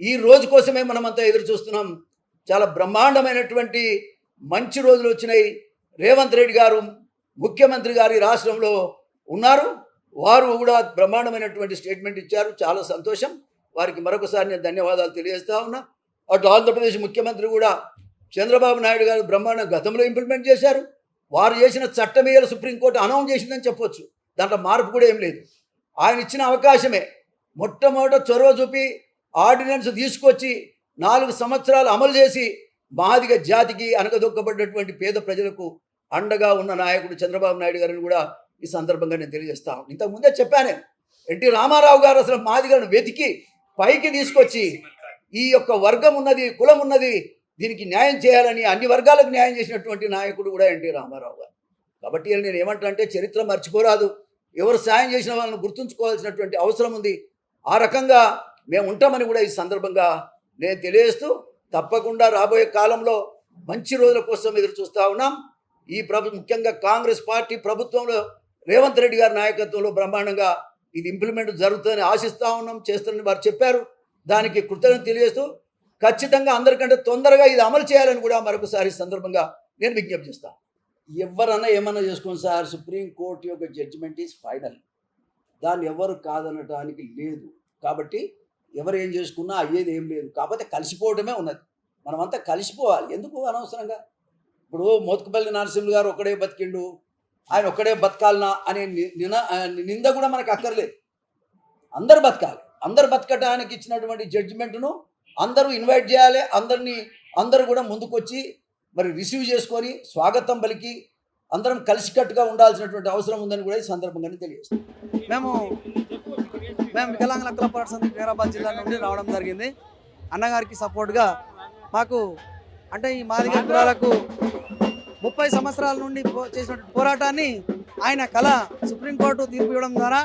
ఈ రోజు కోసమే మనమంతా ఎదురు చూస్తున్నాం. చాలా బ్రహ్మాండమైనటువంటి మంచి రోజులు వచ్చినాయి. రేవంత్ రెడ్డి గారు ముఖ్యమంత్రి గారు ఈ రాష్ట్రంలో ఉన్నారు. వారు కూడా బ్రహ్మాండమైనటువంటి స్టేట్మెంట్ ఇచ్చారు. చాలా సంతోషం. వారికి మరొకసారి నేను ధన్యవాదాలు తెలియజేస్తా ఉన్నా. అటు ఆంధ్రప్రదేశ్ ముఖ్యమంత్రి కూడా చంద్రబాబు నాయుడు గారు బ్రహ్మాండ గతంలో ఇంప్లిమెంట్ చేశారు. వారు చేసిన చట్టం మీద సుప్రీంకోర్టు అనౌన్స్ చేసిందని చెప్పొచ్చు. దాంట్లో మార్పు కూడా ఏం లేదు. ఆయన ఇచ్చిన అవకాశమే మొట్టమొదట చొరవ చూపి ఆర్డినెన్స్ తీసుకొచ్చి 4 సంవత్సరాలు అమలు చేసి మాదిగ జాతికి అనగదొక్కబడ్డటువంటి పేద ప్రజలకు అండగా ఉన్న నాయకుడు చంద్రబాబు నాయుడు గారిని కూడా ఈ సందర్భంగా నేను తెలియజేస్తాను. ఇంతకుముందే చెప్పాను, ఎన్టీ రామారావు గారు అసలు మాదిగలను వెతికి పైకి తీసుకొచ్చి ఈ యొక్క వర్గం ఉన్నది, కులం ఉన్నది, దీనికి న్యాయం చేయాలని అన్ని వర్గాలకు న్యాయం చేసినటువంటి నాయకుడు కూడా ఎన్టీ రామారావు గారు. కాబట్టి నేను ఏమంటా అంటే చరిత్ర మర్చిపోరాదు. ఎవరు సాయం చేసిన వాళ్ళని గుర్తుంచుకోవాల్సినటువంటి అవసరం ఉంది. ఆ రకంగా మేము ఉంటామని కూడా ఈ సందర్భంగా నేను తెలియజేస్తూ తప్పకుండా రాబోయే కాలంలో మంచి రోజుల కోసం ఎదురు చూస్తూ ఉన్నాం. ఈ ముఖ్యంగా కాంగ్రెస్ పార్టీ ప్రభుత్వంలో రేవంత్ రెడ్డి గారి నాయకత్వంలో బ్రహ్మాండంగా ఇది ఇంప్లిమెంట్ జరుగుతుందని ఆశిస్తూ ఉన్నాం, చేస్తారని వారు చెప్పారు. దానికి కృతజ్ఞత తెలియజేస్తూ ఖచ్చితంగా అందరికంటే తొందరగా ఇది అమలు చేయాలని కూడా మరొకసారి సందర్భంగా నేను విజ్ఞప్తి చేస్తాను. ఎవరన్నా ఏమన్నా చేసుకోండి సార్, సుప్రీంకోర్టు యొక్క జడ్జిమెంట్ ఈజ్ ఫైనల్. దాన్ని ఎవరు కాదనడానికి లేదు. కాబట్టి ఎవరు ఏం చేసుకున్నా అయ్యేది ఏం లేదు. కాకపోతే కలిసిపోవడమే ఉన్నది. మనమంతా కలిసిపోవాలి. ఎందుకు అనవసరంగా ఇప్పుడు మోత్కుపల్లి నరసింహులు గారు ఒక్కడే బతికిండు, ఆయన ఒక్కడే బతకాలనా అనే నింద కూడా మనకు అక్కర్లేదు. అందరు బతకాలి. అందరు బతకటానికి ఇచ్చినటువంటి జడ్జిమెంట్ను అందరూ ఇన్వైట్ చేయాలి. అందరూ కూడా ముందుకొచ్చి మరి రిసీవ్ చేసుకొని స్వాగతం పలికి అందరం కలిసికట్టుగా ఉండాల్సినటువంటి అవసరం ఉందని కూడా ఈ సందర్భంగానే తెలియజేస్తాం. మేము వికలాంగుల హక్కుల పోరాట సమితి వికారాబాద్ జిల్లా నుండి రావడం జరిగింది. అన్నగారికి సపోర్ట్గా మాకు అంటే ఈ మాదిగ కులాలకు 30 సంవత్సరాల నుండి చేసిన పోరాటాన్ని ఆయన కళ సుప్రీంకోర్టు తీర్పు ఇవ్వడం ద్వారా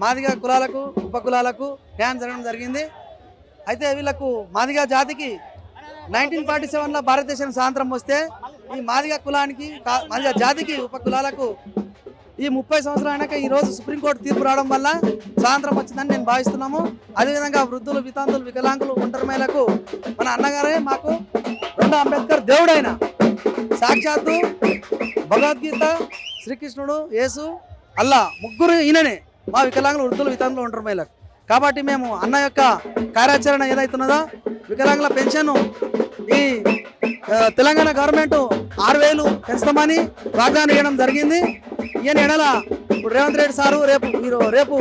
మాదిగ కులాలకు, ఉపకులాలకు న్యాయం జరగడం జరిగింది. అయితే వీళ్ళకు మాదిగ జాతికి 1947లో భారతదేశానికి స్వాతంత్రం వస్తే ఈ మాదిగ కులానికి, మాదిగ జాతికి, ఉపకులాలకు ఈ 30 సంవత్సరాలు అయినాక ఈరోజు సుప్రీంకోర్టు తీర్పు రావడం వల్ల స్వాతంత్రం వచ్చిందని నేను భావిస్తున్నాము. అదేవిధంగా వృద్ధులు, వితంతులు, వికలాంగులు, ఒంటరి మహిళలకు మన అన్నగారే మాకు 2 అంబేద్కర్ దేవుడైన సాక్షాత్తు భగవద్గీత, శ్రీకృష్ణుడు, యేసు, అల్లా ముగ్గురు ఈయననే. మా వికలాంగులు వృద్ధులు వితంతులు ఉంటారు మహిళలకు. కాబట్టి మేము అన్న యొక్క కార్యాచరణ ఏదైతున్నదో వికలాంగుల పెన్షన్ ఈ తెలంగాణ గవర్నమెంట్ 6,000 పెంచుతామని వాగ్దానం చేయడం జరిగింది. ఈయన ఎడల ఇప్పుడు రేవంత్ రెడ్డి సారు రేపు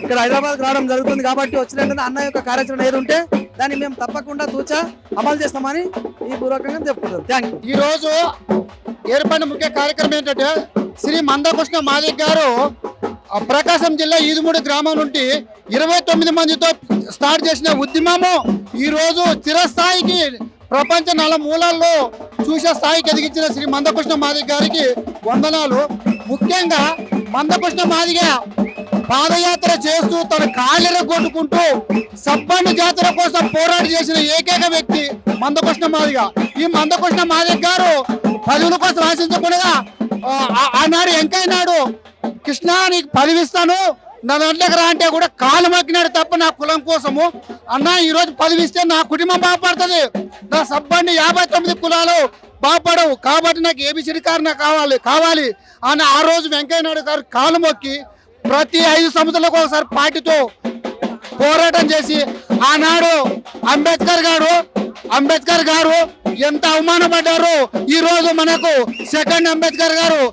ఇక్కడ హైదరాబాద్కి రావడం జరుగుతుంది. కాబట్టి వచ్చిన అన్న యొక్క కార్యాచరణ ఏది ఉంటే దాన్ని మేము తప్పకుండా తూచా అమలు చేస్తామని ఈ పూర్వకంగా చెప్పుకుంటాం. Thank you. ఈరోజు ఏర్పడిన ముఖ్య కార్యక్రమం ఏంటంటే శ్రీ మందకృష్ణ మాదిగ గారు ప్రకాశం జిల్లా ఈదుమూడి గ్రామం నుండి 29 మందితో స్టార్ట్ చేసిన ఉద్యమము ఈరోజు చిరస్థాయికి ప్రపంచ నలుమూలల్లో చూసే స్థాయికి ఎదిగించిన శ్రీ మందకృష్ణ మాదిగ గారికి వందనాలు. ముఖ్యంగా మందకృష్ణ మాదిగ పాదయాత్ర చేస్తూ తన కాళ్ళెర కొట్టుకుంటూ సబ్బండి జాతర కోసం పోరాటం చేసిన ఏకైక వ్యక్తి మందకృష్ణ మాదిగ. ఈ మందకృష్ణ మాదిగ గారు పదవుల కోసం ఆశించకుండా ఆనాడు వెంకయ్యనాడు కృష్ణ నీకు పదవిస్తాను నా దాంట్లోకి రా అంటే కూడా కాలు మక్కినాడు తప్ప నా కులం కోసము. అన్న ఈరోజు పదవిస్తే నా కుటుంబం బాగుపడుతుంది, నా సబ్బండి 59 కులాలు బాగుపడవు, కాబట్టి నాకు ఏబిసిడి కారు నాకు కావాలి అని ఆ రోజు వెంకయ్యనాయుడు గారు కాలు మొక్కి ప్రతి 5 సంవత్సరాలకు ఒకసారి పార్టీతో పోరాటం చేసి ఆనాడు అంబేద్కర్ గారు ఎంత అవమానపడ్డారు. ఈ రోజు మనకు సెకండ్ అంబేద్కర్ గారు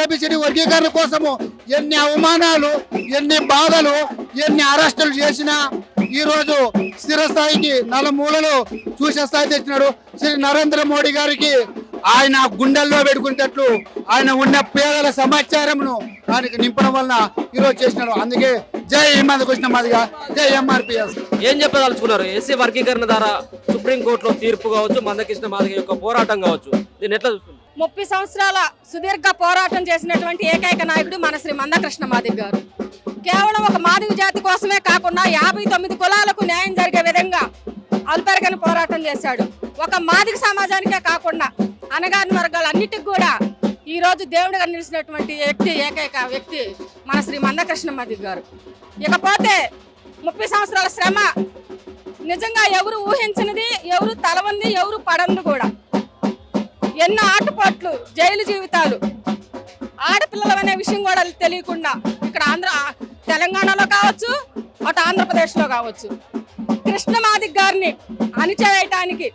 ఏబిసిడి వర్గీకరణ కోసము ఎన్ని అవమానాలు, ఎన్ని బాధలు, ఎన్ని అరెస్టులు చేసినా ఈ రోజు స్థిరస్థాయికి నలుమూలలు చూసే స్థాయి తెచ్చినాడు. శ్రీ నరేంద్ర మోడీ గారికి ఆయన గుండెల్లో పెట్టుకునేటట్లు ఆయన ఉన్న పేదల సమాచారంను ఆయనకు నింపడం వలన ఈరోజు చేసినాడు. అందుకే జై మందకృష్ణ మాదిగ, జై ఎంఆర్పిఎస్. ఏం చెప్పదలుచుకున్నారు? ఎస్సీ వర్గీకరణ ద్వారా సుప్రీంకోర్టులో తీర్పు కావచ్చు, మందకృష్ణ మాదిగ యొక్క పోరాటం కావచ్చు, దీన్ని ఎట్లా చూస్తున్నారు? 30 సంవత్సరాల సుదీర్ఘ పోరాటం చేసినటువంటి ఏకైక నాయకుడు మన శ్రీ మందకృష్ణ మాదిగ గారు. కేవలం ఒక మాదిగ జాతి కోసమే కాకుండా 59 కులాలకు న్యాయం జరిగే విధంగా అల్పెరగని పోరాటం చేశాడు. ఒక మాదిగ సమాజానికే కాకుండా అనగారిన వర్గాలన్నిటికి కూడా ఈ రోజు దేవుడిగా నిలిచినటువంటి ఏకైక వ్యక్తి మన శ్రీ మందకృష్ణ మాదిగ గారు. ఇకపోతే 30 సంవత్సరాల శ్రమ నిజంగా ఎవరు ఊహించినది, ఎవరు తలవంది, ఎవరు పడంది కూడా. ఎన్నో ఆటపాట్లు, జైలు జీవితాలు, ఆడపిల్లలు అనే విషయం కూడా తెలియకుండా ఇక్కడ తెలంగాణలో కావచ్చు, అటు ఆంధ్రప్రదేశ్లో కావచ్చు, కృష్ణ మాదిగ గారిని అణిచేయటానికి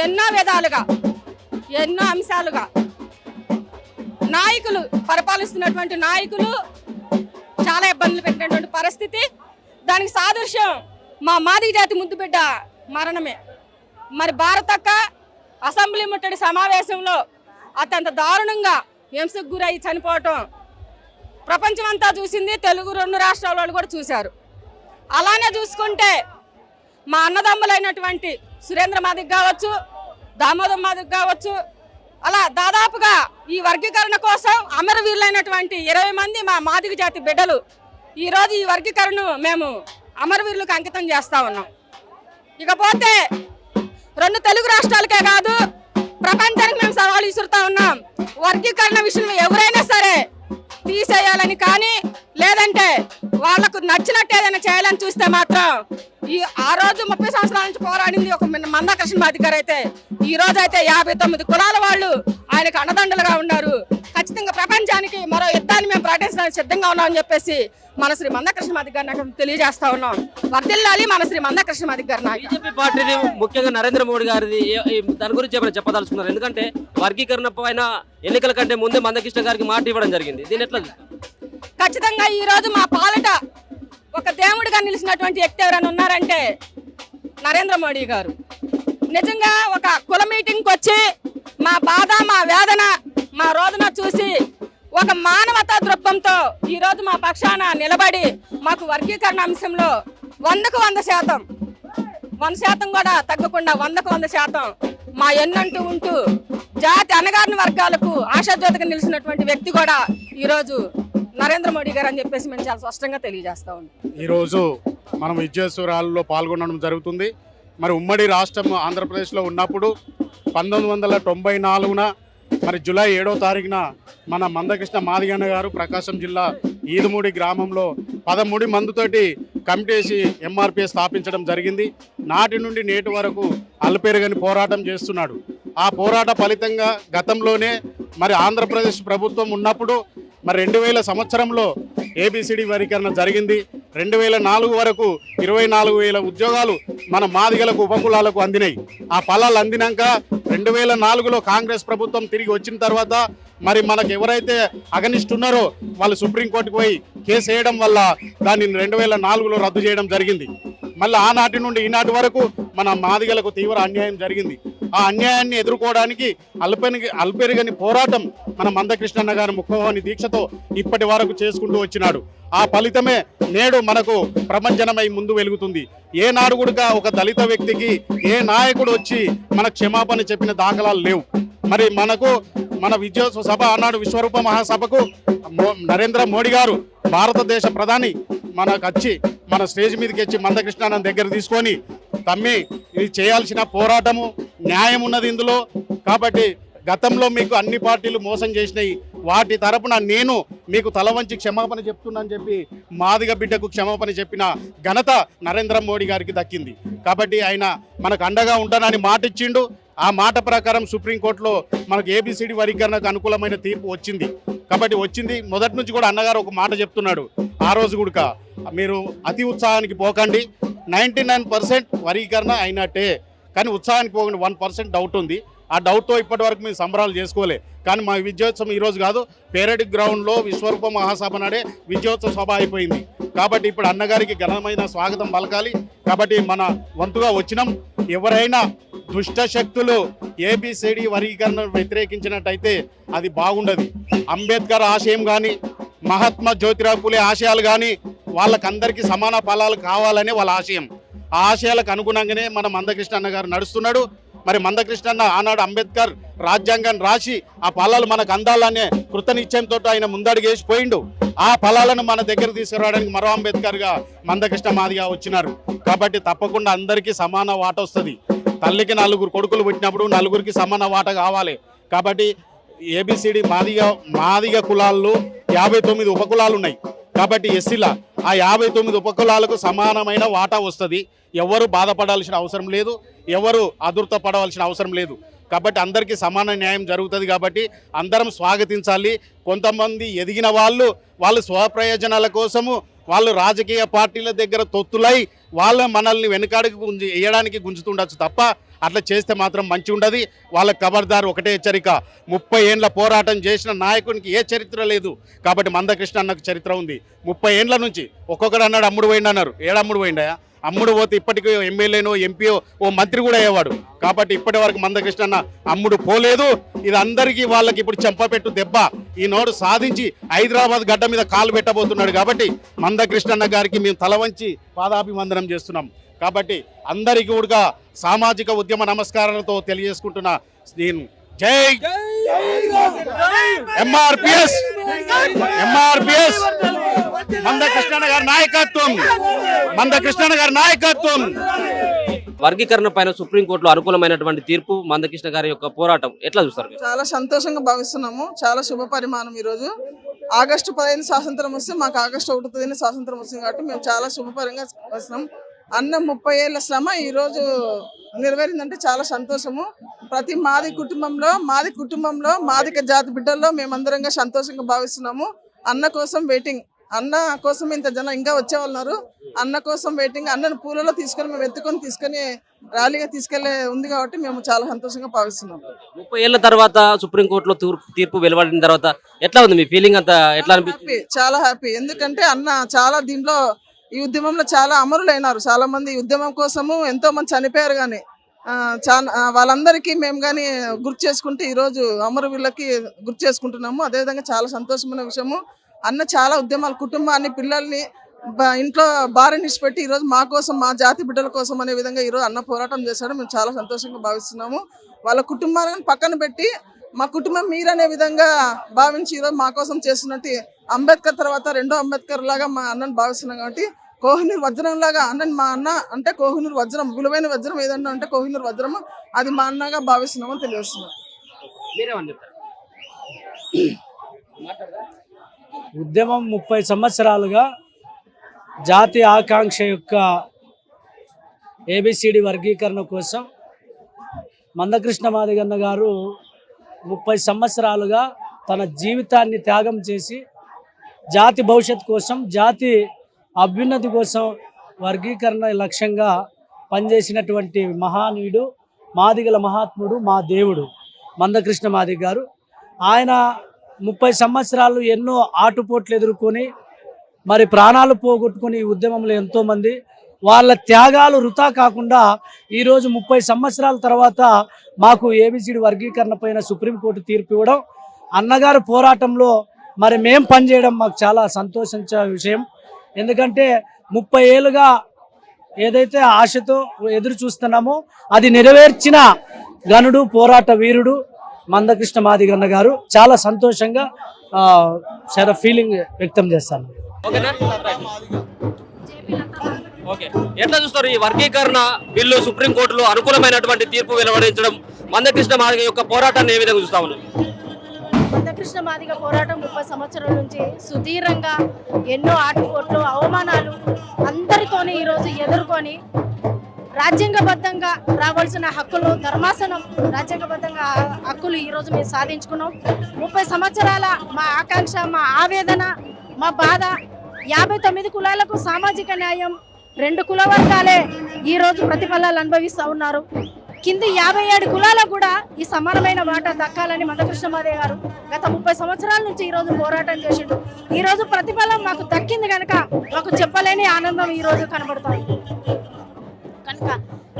ఎన్నో విధాలుగా, ఎన్నో అంశాలుగా నాయకులు, పరిపాలిస్తున్నటువంటి నాయకులు చాలా ఇబ్బందులు పెట్టినటువంటి పరిస్థితి. దానికి సాదృశ్యం మా మాదిగ జాతి ముద్దు బిడ్డ మరణమే. మరి భారతక్క అసెంబ్లీ ముట్టడి సమావేశంలో అత్యంత దారుణంగా హింసకు గురై చనిపోవటం ప్రపంచం అంతా చూసింది, తెలుగు 2 రాష్ట్రాల వాళ్ళు కూడా చూశారు. అలానే చూసుకుంటే మా అన్నదమ్ములైనటువంటి సురేంద్ర మాదిగ కావచ్చు, దామోదర్ మాదిగ కావచ్చు, అలా దాదాపుగా ఈ వర్గీకరణ కోసం అమరవీరులైనటువంటి 20 మంది మా మాదిగ జాతి బిడ్డలు ఈరోజు ఈ వర్గీకరణను మేము అమరవీరులకు అంకితం చేస్తా ఉన్నాం. ఇకపోతే 2 తెలుగు రాష్ట్రాలకే కాదు, ప్రపంచానికి మేము సవాలు విసురుతా ఉన్నాం. వర్గీకరణ విషయంలో ఎవరైనా సరే తీసేయాలని కానీ, లేదంటే వాళ్లకు నచ్చినట్టు ఏదైనా చేయాలని చూస్తే మాత్రం ఆ రోజు 30 సంవత్సరాల నుంచి పోరాడింది ఒక మందకృష్ణ మాదిగ గారు అయితే ఈ రోజు అయితే 59 కులాల వాళ్ళు ఆయనకు అండదండలుగా ఉన్నారు. ఖచ్చితంగా ప్రపంచానికి మరో యుద్ధాన్ని మేము ప్రకటించడానికి సిద్ధంగా ఉన్నామని చెప్పేసి మన శ్రీ మందకృష్ణ మాదిగ గారిని తెలియజేస్తా ఉన్నాం. వర్ధిల్లాలి మన శ్రీ మందకృష్ణ మాదిగ గారు. బీజేపీ పార్టీని ముఖ్యంగా నరేంద్ర మోడీ గారిది దాని గురించి ఏమైనా చెప్పదలుచుకున్నారు? ఎందుకంటే వర్గీకరణ పైన ఎన్నికల కంటే ముందే మందకృష్ణ గారికి మాట ఇవ్వడం జరిగింది. దీని ఎట్లా? ఖచ్చితంగా ఈ రోజు మా పాలట ఒక దేవుడిగా నిలిచినటువంటి వ్యక్తి ఎవరైనా ఉన్నారంటే నరేంద్ర మోడీ గారు. నిజంగా ఒక కుల మీటింగ్కి వచ్చి మా బాధ, మా వేదన, మా రోదన చూసి ఒక మానవతా దృక్పథంతో ఈ రోజు మా పక్షాన నిలబడి మాకు వర్గీకరణ అంశంలో 100కు 100% కూడా తగ్గకుండా 100కు 100% మా ఎన్నంటూ ఉంటూ జాతి అణగారిన వర్గాలకు ఆశాజ్యోతిగా నిలిచినటువంటి వ్యక్తి కూడా ఈరోజు నరేంద్ర మోడీ గారు అని చెప్పేసి మేము చాలా స్పష్టంగా తెలియజేస్తా ఉన్నాం. ఈరోజు మనం విజయోత్సవాల్లో పాల్గొనడం జరుగుతుంది. మరి ఉమ్మడి రాష్ట్రం ఆంధ్రప్రదేశ్లో ఉన్నప్పుడు 1994న మరి జూలై 7వ తారీఖున మన మందకృష్ణ మాదిగన్న గారు ప్రకాశం జిల్లా ఈదుమూడి గ్రామంలో 13 మందితోటి కమిటీ వేసి ఎంఆర్పిఎస్ స్థాపించడం జరిగింది. నాటి నుండి నేటి వరకు అల్పెరగని పోరాటం చేస్తున్నాడు. ఆ పోరాట ఫలితంగా గతంలోనే మరి ఆంధ్రప్రదేశ్ ప్రభుత్వం ఉన్నప్పుడు మరి 2000 సంవత్సరంలో ఏబిసిడి వర్గీకరణ జరిగింది. 2004 వరకు 24,000 ఉద్యోగాలు మన మాదిగలకు ఉపకులాలకు అందినాయి. ఆ ఫలాలు అందినాక 2004లో కాంగ్రెస్ ప్రభుత్వం తిరిగి వచ్చిన తర్వాత మరి మనకు ఎవరైతే అగనిస్ట్ ఉన్నారో వాళ్ళు సుప్రీంకోర్టుకు పోయి కేసు వేయడం వల్ల దాన్ని 2004లో రద్దు చేయడం జరిగింది. మళ్ళీ ఆనాటి నుండి ఈనాటి వరకు మన మాదిగలకు తీవ్ర అన్యాయం జరిగింది. ఆ అన్యాయాన్ని ఎదుర్కోవడానికి అల్పెరగని పోరాటం మన మందకృష్ణన్న గారి ముఖ్యవాణి దీక్షతో ఇప్పటి వరకు చేసుకుంటూ వచ్చినాడు. ఆ ఫలితమే నేడు మనకు ప్రపంచనమై ముందు వెలుగుతుంది. ఏనాడు కూడా ఒక దళిత వ్యక్తికి ఏ నాయకుడు వచ్చి మన క్షమాపణ చెప్పిన దాఖలాలు లేవు. మరి మనకు మన విజయోత్సవ సభ ఆనాడు విశ్వరూప మహాసభకు నరేంద్ర మోడీ గారు భారతదేశ ప్రధాని మనకు వచ్చి మన స్టేజ్ మీదకి వచ్చి మందకృష్ణ దగ్గర తీసుకొని తమ్మి ఇది చేయాల్సిన పోరాటము న్యాయం ఉన్నది ఇందులో. కాబట్టి గతంలో మీకు అన్ని పార్టీలు మోసం చేసినాయి, వాటి తరపున నేను మీకు తల వంచి క్షమాపణ చెప్తున్నాను చెప్పి మాదిగ బిడ్డకు క్షమాపణ చెప్పిన ఘనత నరేంద్ర మోడీ గారికి దక్కింది. కాబట్టి ఆయన మనకు అండగా ఉంటానని మాట ఇచ్చిండు. ఆ మాట ప్రకారం సుప్రీంకోర్టులో మనకు ఏబిసిడి వర్గీకరణకు అనుకూలమైన తీర్పు వచ్చింది. కాబట్టి వచ్చింది మొదటి నుంచి కూడా అన్నగారు ఒక మాట చెప్తున్నాడు. ఆ రోజు కూడా మీరు అతి ఉత్సాహానికి పోకండి, 99% వర్గీకరణ అయినట్టే, కానీ ఉత్సాహానికి పోకండి, 1% డౌట్ ఉంది. ఆ డౌట్తో ఇప్పటి వరకు మేము సంబరాలు చేసుకోలే. కానీ మా విజయోత్సవం ఈరోజు కాదు, పేరడి గ్రౌండ్లో విశ్వరూప మహాసభ నాడే విజయోత్సవ సభ అయిపోయింది. కాబట్టి ఇప్పుడు అన్నగారికి ఘనమైన స్వాగతం పలకాలి. కాబట్టి మన వంతుగా వచ్చినాం. ఎవరైనా దుష్ట శక్తులు ఏబిసిడి వర్గీకరణ వ్యతిరేకించినట్టయితే అది బాగుండదు. అంబేద్కర్ ఆశయం కానీ మహాత్మా జ్యోతిరావు పులే ఆశయాలు కానీ వాళ్ళకందరికీ సమాన ఫలాలు కావాలనే వాళ్ళ ఆశయం. ఆ ఆశయాలకు అనుగుణంగానే మన మందకృష్ణ అన్న గారు నడుస్తున్నాడు. మరి మందకృష్ణ అన్న ఆనాడు అంబేద్కర్ రాజ్యాంగాన్ని రాసి ఆ ఫలాలు మనకు అందాలనే కృత నిశ్చయంతో ఆయన ముందడుగేసి పోయిండు. ఆ ఫలాలను మన దగ్గర తీసుకురావడానికి మరో అంబేద్కర్గా మందకృష్ణ మాదిగా వచ్చినారు. కాబట్టి తప్పకుండా అందరికీ సమాన వాట వస్తుంది. తల్లికి 4 కొడుకులు పుట్టినప్పుడు 4గురికి సమాన వాట కావాలి. కాబట్టి ఏబిసిడి మాదిగ కులాల్లో 59 ఉపకులాలు ఉన్నాయి. కాబట్టి ఎస్సీల ఆ 59 ఉపకులాలకు సమానమైన వాటా వస్తుంది. ఎవరు బాధపడాల్సిన అవసరం లేదు, ఎవరు ఆదుర్త పడవలసిన అవసరం లేదు. కాబట్టి అందరికీ సమాన న్యాయం జరుగుతుంది. కాబట్టి అందరం స్వాగతించాలి. కొంతమంది ఎదిగిన వాళ్ళు స్వప్రయోజనాల కోసము వాళ్ళు రాజకీయ పార్టీల దగ్గర తొత్తులై మనల్ని వెనుకాడికి వేయడానికి గుంజుతుండొచ్చు తప్ప అట్లా చేస్తే మాత్రం మంచి ఉండదు. వాళ్ళకి ఖబర్దారు. ఒకటే హెచ్చరిక, 30 ఏండ్ల పోరాటం చేసిన నాయకునికి ఏ చరిత్ర లేదు. కాబట్టి మందకృష్ణ అన్నకు చరిత్ర ఉంది. 30 ఏండ్ల నుంచి ఒక్కొక్కడు అన్నాడు అమ్ముడు పోయిండు అన్నారు. ఏడమ్ముడు పోయిండా? అమ్ముడు పోతే ఇప్పటికీ ఎమ్మెల్యేనో ఎంపీఓ ఓ మంత్రి కూడా అయ్యేవాడు. కాబట్టి ఇప్పటి వరకు మందకృష్ణ అన్న అమ్ముడు పోలేదు. ఇది అందరికీ వాళ్ళకి ఇప్పుడు చెంపపెట్టు దెబ్బ. ఈ నోడు సాధించి హైదరాబాద్ గడ్డ మీద కాలు పెట్టబోతున్నాడు. కాబట్టి మందకృష్ణ అన్న గారికి మేము తల వంచి పాదాభివందనం చేస్తున్నాం. కాబట్టి అందరికీ కూడా సామాజిక ఉద్యమ నమస్కారాలతో తెలియజేసుకుంటున్నా. నేను జై ఎంఆర్పిఎస్ మందకృష్ణ గారి నాయకత్వం, మందకృష్ణ గారి నాయకత్వం. వర్గీకరణ పైన సుప్రీంకోర్టులో అనుకూలమైనటువంటి తీర్పు, మందకృష్ణ గారి యొక్క పోరాటం ఎట్లా చూస్తారు? చాలా సంతోషంగా భావిస్తున్నాము. చాలా శుభ పరిమాణం. ఈరోజు ఆగస్టు 15 స్వాతంత్రం వస్తే మాకు ఆగస్టు 1 స్వాతంత్రం వస్తుంది. కాబట్టి మేము చాలా శుభపరంగా వస్తున్నాం. అన్న 30 ఏళ్ల శ్రమ ఈరోజు నెరవేరిందంటే చాలా సంతోషము. ప్రతి మాది కుటుంబంలో మాదిక జాతి బిడ్డల్లో మేమందరంగా సంతోషంగా భావిస్తున్నాము. అన్న కోసం వెయిటింగ్. అన్న కోసం ఇంత జనం ఇంకా వచ్చేవాళ్ళున్నారు. అన్న కోసం వెయిటింగ్. అన్నను పూలలో మేము తీసుకొని ర్యాలీగా తీసుకెళ్లే ఉంది. కాబట్టి మేము చాలా సంతోషంగా భావిస్తున్నాం. 30 ఏళ్ల తర్వాత సుప్రీంకోర్టులో తీర్పు వెలువడిన తర్వాత ఎట్లా ఉంది మీ ఫీలింగ్? అంతా ఎట్లా అనిపించింది? చాలా హ్యాపీ. ఎందుకంటే అన్న చాలా దీంట్లో ఈ ఉద్యమంలో చాలా అమరులైనారు. చాలా మంది ఈ ఉద్యమం కోసము ఎంతో మంది చనిపోయారు. కానీ వాళ్ళందరికీ మేము కానీ గుర్తు చేసుకుంటే ఈరోజు అమరవీళ్ళకి గుర్తు చేసుకుంటున్నాము. అదేవిధంగా చాలా సంతోషమైన విషయము. అన్న చాలా ఉద్యమాలు, కుటుంబాన్ని, పిల్లల్ని ఇంట్లో భార్యని ఇచ్చిపెట్టి ఈరోజు మా కోసం, మా జాతి బిడ్డల కోసం అనే విధంగా ఈరోజు అన్న పోరాటం చేశాడు. మేము చాలా సంతోషంగా భావిస్తున్నాము. వాళ్ళ కుటుంబాలను పక్కన పెట్టి మా కుటుంబం మీరనే విధంగా భావించి ఈరోజు మా కోసం చేస్తున్నట్టు అంబేద్కర్ తర్వాత రెండో అంబేద్కర్ లాగా మా అన్నను భావిస్తున్నాం. కాబట్టి కోహినూర్ వజ్రం లాగా అన్నని మా అన్న అంటే కోహినూర్ వజ్రం, విలువైన వజ్రం ఏదన్నా అంటే కోహినూర్ వజ్రము, అది మా అన్నగా భావిస్తున్నామని తెలియజేస్తున్నాం. ఉద్యమం 30 సంవత్సరాలుగా జాతి ఆకాంక్ష యొక్క ఏబిసిడి వర్గీకరణ కోసం మందకృష్ణ మాదిగన్న గారు 30 సంవత్సరాలుగా తన జీవితాన్ని త్యాగం చేసి జాతి భవిష్యత్తు కోసం, జాతి అభ్యున్నతి కోసం వర్గీకరణ లక్ష్యంగా పనిచేసినటువంటి మహానీయుడు, మాదిగల మహాత్ముడు, మా దేవుడు మందకృష్ణ మాదిగ గారు. ఆయన 30 సంవత్సరాలు ఎన్నో ఆటుపోట్లు ఎదుర్కొని మరి ప్రాణాలు పోగొట్టుకుని ఈ ఉద్యమంలో ఎంతోమంది వాళ్ళ త్యాగాలు వృథా కాకుండా ఈరోజు 30 సంవత్సరాల తర్వాత మాకు ఏబిసిడి వర్గీకరణ పైన సుప్రీంకోర్టు తీర్పు ఇవ్వడం, అన్నగారు పోరాటంలో మరి మేం పనిచేయడం మాకు చాలా సంతోషించే విషయం. ఎందుకంటే 30 ఏళ్ళుగా ఏదైతే ఆశతో ఎదురు చూస్తున్నామో అది నెరవేర్చిన గనుడు, పోరాట వీరుడు మందకృష్ణ మాదిగన్న గారు. చాలా సంతోషంగా చాలా ఫీలింగ్ వ్యక్తం చేస్తాను. ఓకే, ఎట్లా చూస్తారు ఈ వర్గీకరణ బిల్లు సుప్రీంకోర్టులో అనుకూలమైనటువంటి తీర్పు వెలువడించడం, మందకృష్ణ మాదిగ యొక్క పోరాటాన్ని ఏ విధంగా చూస్తా ఉన్నారు? మందకృష్ణ మాదిగ పోరాటం 30 సంవత్సరాల నుంచి సుదీర్ఘంగా ఎన్నో ఆటుపోట్లు, అవమానాలు అందరితోనే ఈరోజు ఎదుర్కొని రాజ్యాంగబద్ధంగా రావాల్సిన హక్కులు, ధర్మాసనం రాజ్యాంగబద్ధంగా హక్కులు ఈరోజు మేము సాధించుకున్నాం. 30 సంవత్సరాల మా ఆకాంక్ష, మా ఆవేదన, మా బాధ, 59 కులాలకు సామాజిక న్యాయం, 2 కుల వర్గాలే ఈరోజు ప్రతిఫలాలు అనుభవిస్తూ ఉన్నారు. కింది 57 కులాలకు కూడా ఈ సమానమైన వాటా దక్కాలని మందకృష్ణ మాదిగ గారు గత 30 సంవత్సరాల నుంచి ఈరోజు పోరాటం చేసిండు. ఈరోజు ప్రతిఫలం మాకు దక్కింది కనుక మాకు చెప్పలేని ఆనందం ఈరోజు కనబడుతుంది. కనుక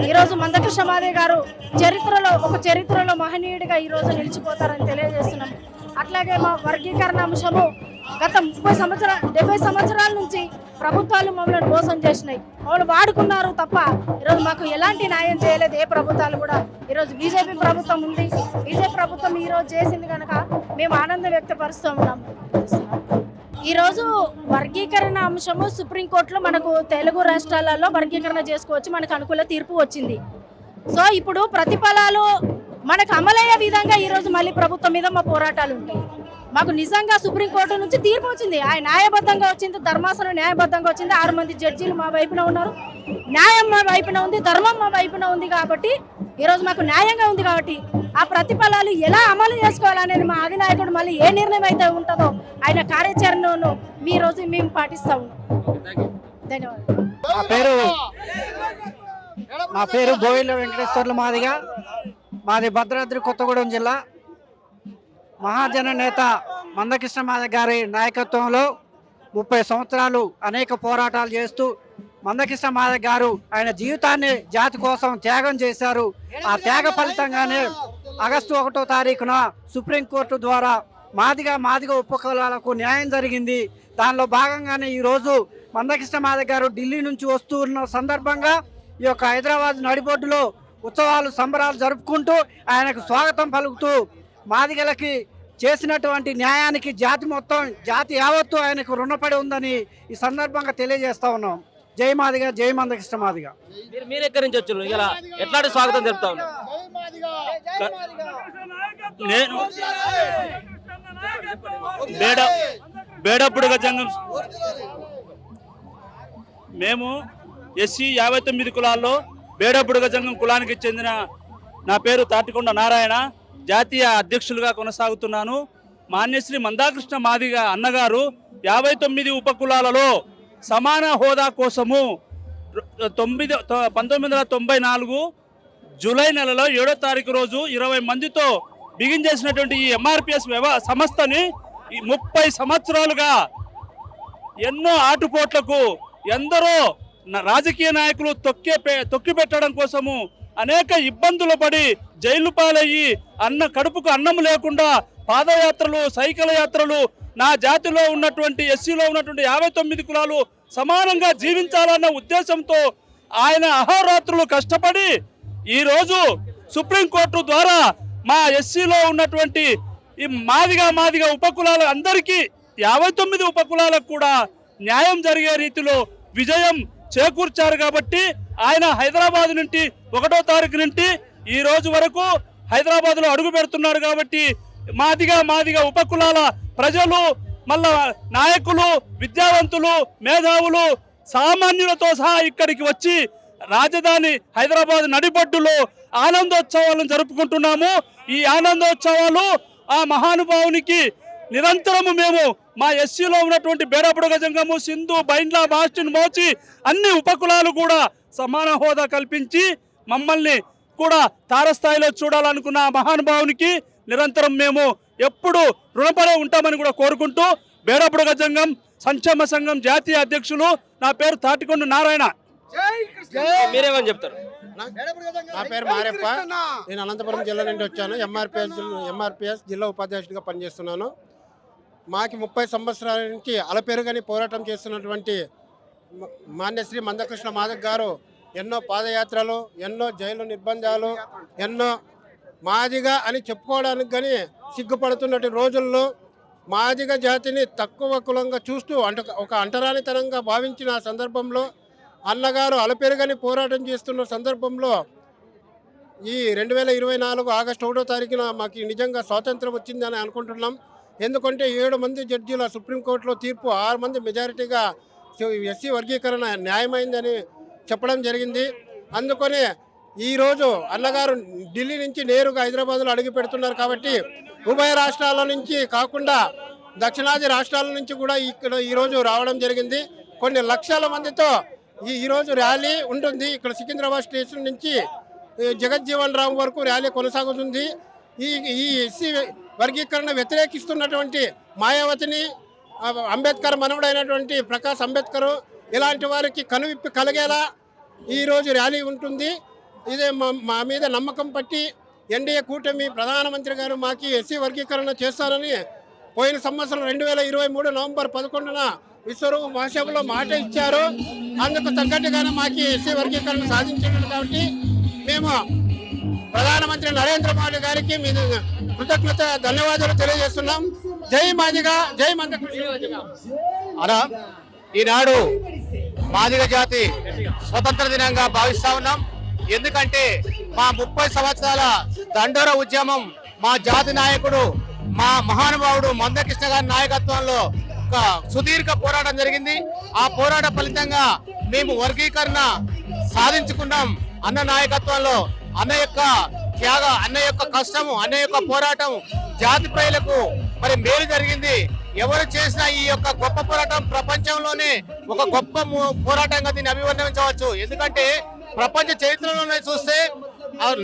ఈరోజు మందకృష్ణ మాదిగ గారు చరిత్రలో మహనీయుడిగా ఈరోజు నిలిచిపోతారని తెలియజేస్తున్నాం. అట్లాగే మా వర్గీకరణ అంశము గత 70 సంవత్సరాల నుంచి ప్రభుత్వాలు మమ్మల్ని మోసం చేసినాయి, మమ్మల్ని వాడుకున్నారు తప్ప ఈరోజు మాకు ఎలాంటి న్యాయం చేయలేదు ఏ ప్రభుత్వాలు కూడా. ఈరోజు బీజేపీ ప్రభుత్వం ఉంది, బీజేపీ ప్రభుత్వం ఈరోజు చేసింది కనుక మేము ఆనందం వ్యక్తపరుస్తూ ఉన్నాము. ఈరోజు వర్గీకరణ అంశము సుప్రీంకోర్టులో మనకు తెలుగు రాష్ట్రాలలో వర్గీకరణ చేసుకోవచ్చు, మనకు అనుకూల తీర్పు వచ్చింది. సో ఇప్పుడు ప్రతిఫలాలు మనకు అమలయ్యే విధంగా ఈరోజు మళ్ళీ ప్రభుత్వం మీద మా పోరాటాలు ఉంటాయి. మాకు నిజంగా సుప్రీంకోర్టు నుంచి తీర్పు వచ్చింది, ఆయన న్యాయబద్ధంగా వచ్చింది, ధర్మాసనం న్యాయబద్ధంగా వచ్చింది. 6 మంది జడ్జీలు మా వైపున ఉన్నారు, న్యాయం మా వైపున ఉంది, ధర్మం మా వైపున ఉంది. కాబట్టి ఈరోజు మాకు న్యాయంగా ఉంది. కాబట్టి ఆ ప్రతిఫలాలు ఎలా అమలు చేసుకోవాలనేది మా అధినాయకుడు మళ్ళీ ఏ నిర్ణయం అయితే ఉంటుందో ఆయన కార్యాచరణను మేము పాటిస్తా ఉన్నాం. ధన్యవాదాలు. నా పేరు బోయిల వెంకటేశ్వర్లు మాదిగ, మాది భద్రాద్రి కొత్తగూడెం జిల్లా. మహాజన నేత మందకృష్ణ మాదిగ గారి నాయకత్వంలో 30 సంవత్సరాలు అనేక పోరాటాలు చేస్తూ మందకృష్ణ మాదిగ గారు ఆయన జీవితాన్ని జాతి కోసం త్యాగం చేశారు. ఆ త్యాగ ఫలితంగానే ఆగస్టు 1వ తారీఖున సుప్రీంకోర్టు ద్వారా మాదిగ ఉపకులాలకు న్యాయం జరిగింది. దానిలో భాగంగానే ఈరోజు మందకృష్ణ మాదిగ గారు ఢిల్లీ నుంచి వస్తున్న సందర్భంగా ఈ యొక్క హైదరాబాద్ నడిబొడ్డులో ఉత్సవాలు, సంబరాలు జరుపుకుంటూ ఆయనకు స్వాగతం పలుకుతూ మాదిగలకి చేసినటువంటి న్యాయానికి జాతి యావత్తు ఆయనకు రుణపడి ఉందని ఈ సందర్భంగా తెలియజేస్తా ఉన్నాం. జై మాదిగ, జై మందకృష్ణ మాదిగ. మీరు ఎక్కడి నుంచి వచ్చారు? ఇలా ఎట్లాంటి స్వాగతం చెప్తా ఉన్నారు? నేను బేడప్పుడు గజంగం, మేము ఎస్సీ 59 కులాల్లో బేడప్పుడు గజంగం కులానికి చెందిన నా పేరు తాటికొండ నారాయణ, జాతీయ అధ్యక్షులుగా కొనసాగుతున్నాను. మాన్యశ్రీ మందాకృష్ణ మాదిగ అన్నగారు 59 ఉపకులాలలో సమాన హోదా కోసము 1994 జూలై నెలలో 7వ తారీఖు రోజు 20 మందితో బిగించేసినటువంటి ఈ ఎంఆర్పిఎస్ సంస్థని 30 సంవత్సరాలుగా ఎన్నో ఆటుపోట్లకు ఎందరో రాజకీయ నాయకులు తొక్కి పెట్టడం కోసము అనేక ఇబ్బందులు పడి జైలు పాలయ్యి కడుపుకు అన్నం లేకుండా పాదయాత్రలు, సైకిల్ యాత్రలు, నా జాతిలో ఉన్నటువంటి ఎస్సీలో ఉన్నటువంటి 59 కులాలు సమానంగా జీవించాలన్న ఉద్దేశంతో ఆయన అహోరాత్రులు కష్టపడి ఈరోజు సుప్రీంకోర్టు ద్వారా మా ఎస్సీలో ఉన్నటువంటి ఈ మాదిగ ఉపకులాల అందరికీ 59 ఉపకులాలకు కూడా న్యాయం జరిగే రీతిలో విజయం చేకూర్చారు. కాబట్టి ఆయన హైదరాబాద్ నుండి 1వ తారీఖు నుండి ఈ రోజు వరకు హైదరాబాద్లో అడుగు పెడుతున్నారు. కాబట్టి మాదిగ ఉపకులాల ప్రజలు, మళ్ళా నాయకులు, విద్యావంతులు, మేధావులు, సామాన్యులతో సహా ఇక్కడికి వచ్చి రాజధాని హైదరాబాద్ నడిబొడ్డులో ఆనందోత్సవాలను జరుపుకుంటున్నాము. ఈ ఆనందోత్సవాలు ఆ మహానుభావునికి నిరంతరము మేము మా ఎస్సీలో ఉన్నటువంటి బేడబుడగ జంగము, సింధు, బైండ్ల, మాస్టిన్, మోచి అన్ని ఉపకులాలు కూడా సమాన హోదా కల్పించి మమ్మల్ని కూడా తారస్థాయిలో చూడాలనుకున్న ఆ మహానుభావునికి నిరంతరం మేము ఎప్పుడు రుణపడి ఉంటామని కూడా కోరుకుంటూ బేడబుడగ జంగం సంక్షేమ సంఘం జాతీయ అధ్యక్షులు నా పేరు తాటికొండ నారాయణ. మీరేమని చెప్తారు? నా పేరు మారెప్ప. నేను అనంతపురం జిల్లా నుండి వచ్చాను. ఎంఆర్పిఎస్ జిల్లా ఉపాధ్యక్షుడిగా పనిచేస్తున్నాను. మాకి 30 సంవత్సరాల నుంచి అలపెరుగని పోరాటం చేస్తున్నటువంటి మాన్యశ్రీ మందకృష్ణ మాదిగ గారు ఎన్నో పాదయాత్రలు, ఎన్నో జైలు నిర్బంధాలు, ఎన్నో మాదిగ అని చెప్పుకోవడానికి కానీ సిగ్గుపడుతున్నటువంటి రోజుల్లో మాదిగ జాతిని తక్కువ కులంగా చూస్తూ ఒక అంటరానితనంగా భావించిన సందర్భంలో అన్నగారు అలపెరుగని పోరాటం చేస్తున్న సందర్భంలో ఈ 2024 ఆగస్టు 1వ తారీఖున మాకు నిజంగా స్వాతంత్రం వచ్చిందని అనుకుంటున్నాం. ఎందుకంటే 7 మంది జడ్జీల సుప్రీంకోర్టులో తీర్పు 6 మంది మెజారిటీగా ఎస్సీ వర్గీకరణ న్యాయమైందని చెప్పడం జరిగింది. అందుకని ఈరోజు అన్నగారు ఢిల్లీ నుంచి నేరుగా హైదరాబాద్లో అడుగు పెడుతున్నారు. కాబట్టి ఉభయ రాష్ట్రాల నుంచి కాకుండా దక్షిణాది రాష్ట్రాల నుంచి కూడా ఇక్కడ ఈరోజు రావడం జరిగింది. కొన్ని లక్షల మందితో ఈరోజు ర్యాలీ ఉంటుంది. ఇక్కడ సికింద్రాబాద్ స్టేషన్ నుంచి జగజ్జీవన్ రామ్ వరకు ర్యాలీ కొనసాగుతుంది. ఈ ఎస్సీ వర్గీకరణ వ్యతిరేకిస్తున్నటువంటి మాయావతిని, అంబేద్కర్ మనవడైనటువంటి ప్రకాష్ అంబేద్కర్ ఇలాంటి వారికి కనువిప్పి కలిగేలా ఈరోజు ర్యాలీ ఉంటుంది. ఇదే మా మీద నమ్మకం పట్టి ఎన్డీఏ కూటమి ప్రధానమంత్రి గారు మాకు ఎస్సీ వర్గీకరణ చేస్తారని పోయిన సంవత్సరం 2023 నవంబర్ 11న విశ్వరూప మహాసభలో మాట ఇచ్చారు. అందుకు తగ్గట్టుగానే మాకు ఎస్సీ వర్గీకరణ సాధించారు. కాబట్టి మేము ప్రధానమంత్రి నరేంద్ర మోడీ గారికి మీ కృతజ్ఞత ధన్యవాదాలు తెలియజేస్తున్నాం. జై మాదిగ, జై మందకృష్ణ. అలా ఈనాడు మాదిగ జాతి స్వతంత్ర దినంగా భావిస్తా ఉన్నాం. ఎందుకంటే మా 30 సంవత్సరాల దండోర ఉద్యమం, మా జాతి నాయకుడు, మా మహానుభావుడు మందకృష్ణ గారి నాయకత్వంలో ఒక సుదీర్ఘ పోరాటం జరిగింది. ఆ పోరాట ఫలితంగా మేము వర్గీకరణ సాధించుకున్నాం. అన్న నాయకత్వంలో అన్న యొక్క త్యాగ, అన్న యొక్క కష్టము, అన్న యొక్క పోరాటం జాతి ప్రజలకు మరి మేలు జరిగింది. ఎవరు చేసినా ఈ యొక్క గొప్ప పోరాటం ప్రపంచంలోనే ఒక గొప్ప పోరాటంగా దీన్ని అభివర్ణించవచ్చు. ఎందుకంటే ప్రపంచ చరిత్రలోనే చూస్తే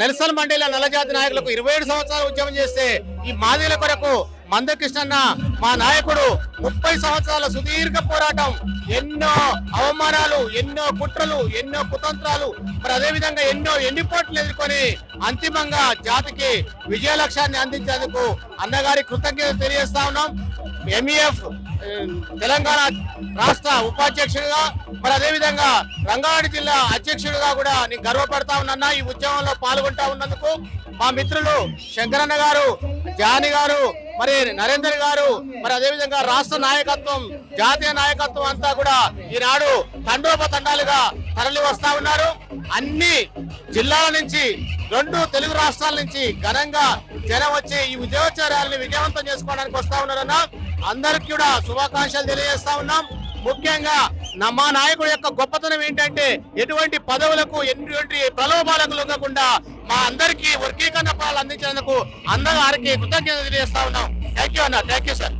నెల్సన్ మండేలా నల్లజాతి నాయకులకు 27 సంవత్సరాలు ఉద్యమం చేస్తే ఈ మాదిగల కొరకు మందకృష్ణన్న మా నాయకుడు 30 సంవత్సరాల సుదీర్ఘ పోరాటం, ఎన్నో అవమానాలు, ఎన్నో కుట్రలు, ఎన్నో కుతంత్రాలు, మరి అదేవిధంగా ఎన్నో ఎండిపోట్లు ఎదుర్కొని అంతిమంగా జాతికి విజయ లక్ష్యాన్ని అందించేందుకు అన్నగారి కృతజ్ఞత తెలియజేస్తా ఉన్నాం. ఎంఈఎఫ్ తెలంగాణ రాష్ట్ర ఉపాధ్యక్షుడిగా, మరి అదేవిధంగా రంగారెడ్డి జిల్లా అధ్యక్షుడిగా కూడా నేను గర్వపడతా ఉన్నా. ఈ ఉద్యమంలో పాల్గొంటా ఉన్నందుకు మా మిత్రులు శంకరన్న గారు, జాని గారు, మరి నరేందర్ గారు, మరి అదేవిధంగా రాష్ట్ర నాయకత్వం, జాతీయ నాయకత్వం అంతా కూడా ఈనాడు తండోపతండాలుగా తరలి వస్తా ఉన్నారు. అన్ని జిల్లాల నుంచి, 2 తెలుగు రాష్ట్రాల నుంచి ఘనంగా జనం వచ్చి ఈ ఉద్యోగచారాలను విజయవంతం చేసుకోవడానికి వస్తా ఉన్నారన్న. అందరికి కూడా శుభాకాంక్షలు తెలియజేస్తా ఉన్నాం. ముఖ్యంగా మా నాయకుడు యొక్క గొప్పతనం ఏంటంటే ఎటువంటి పదవులకు, ఎటువంటి ప్రలోభాలకు లొంగకుండా మా అందరికీ వర్గీకరణ ఫలాలు అందించేందుకు అందరికీ కృతజ్ఞతలు తెలియజేస్తా ఉన్నాం. థ్యాంక్ యూ అన్న. Thank you sir.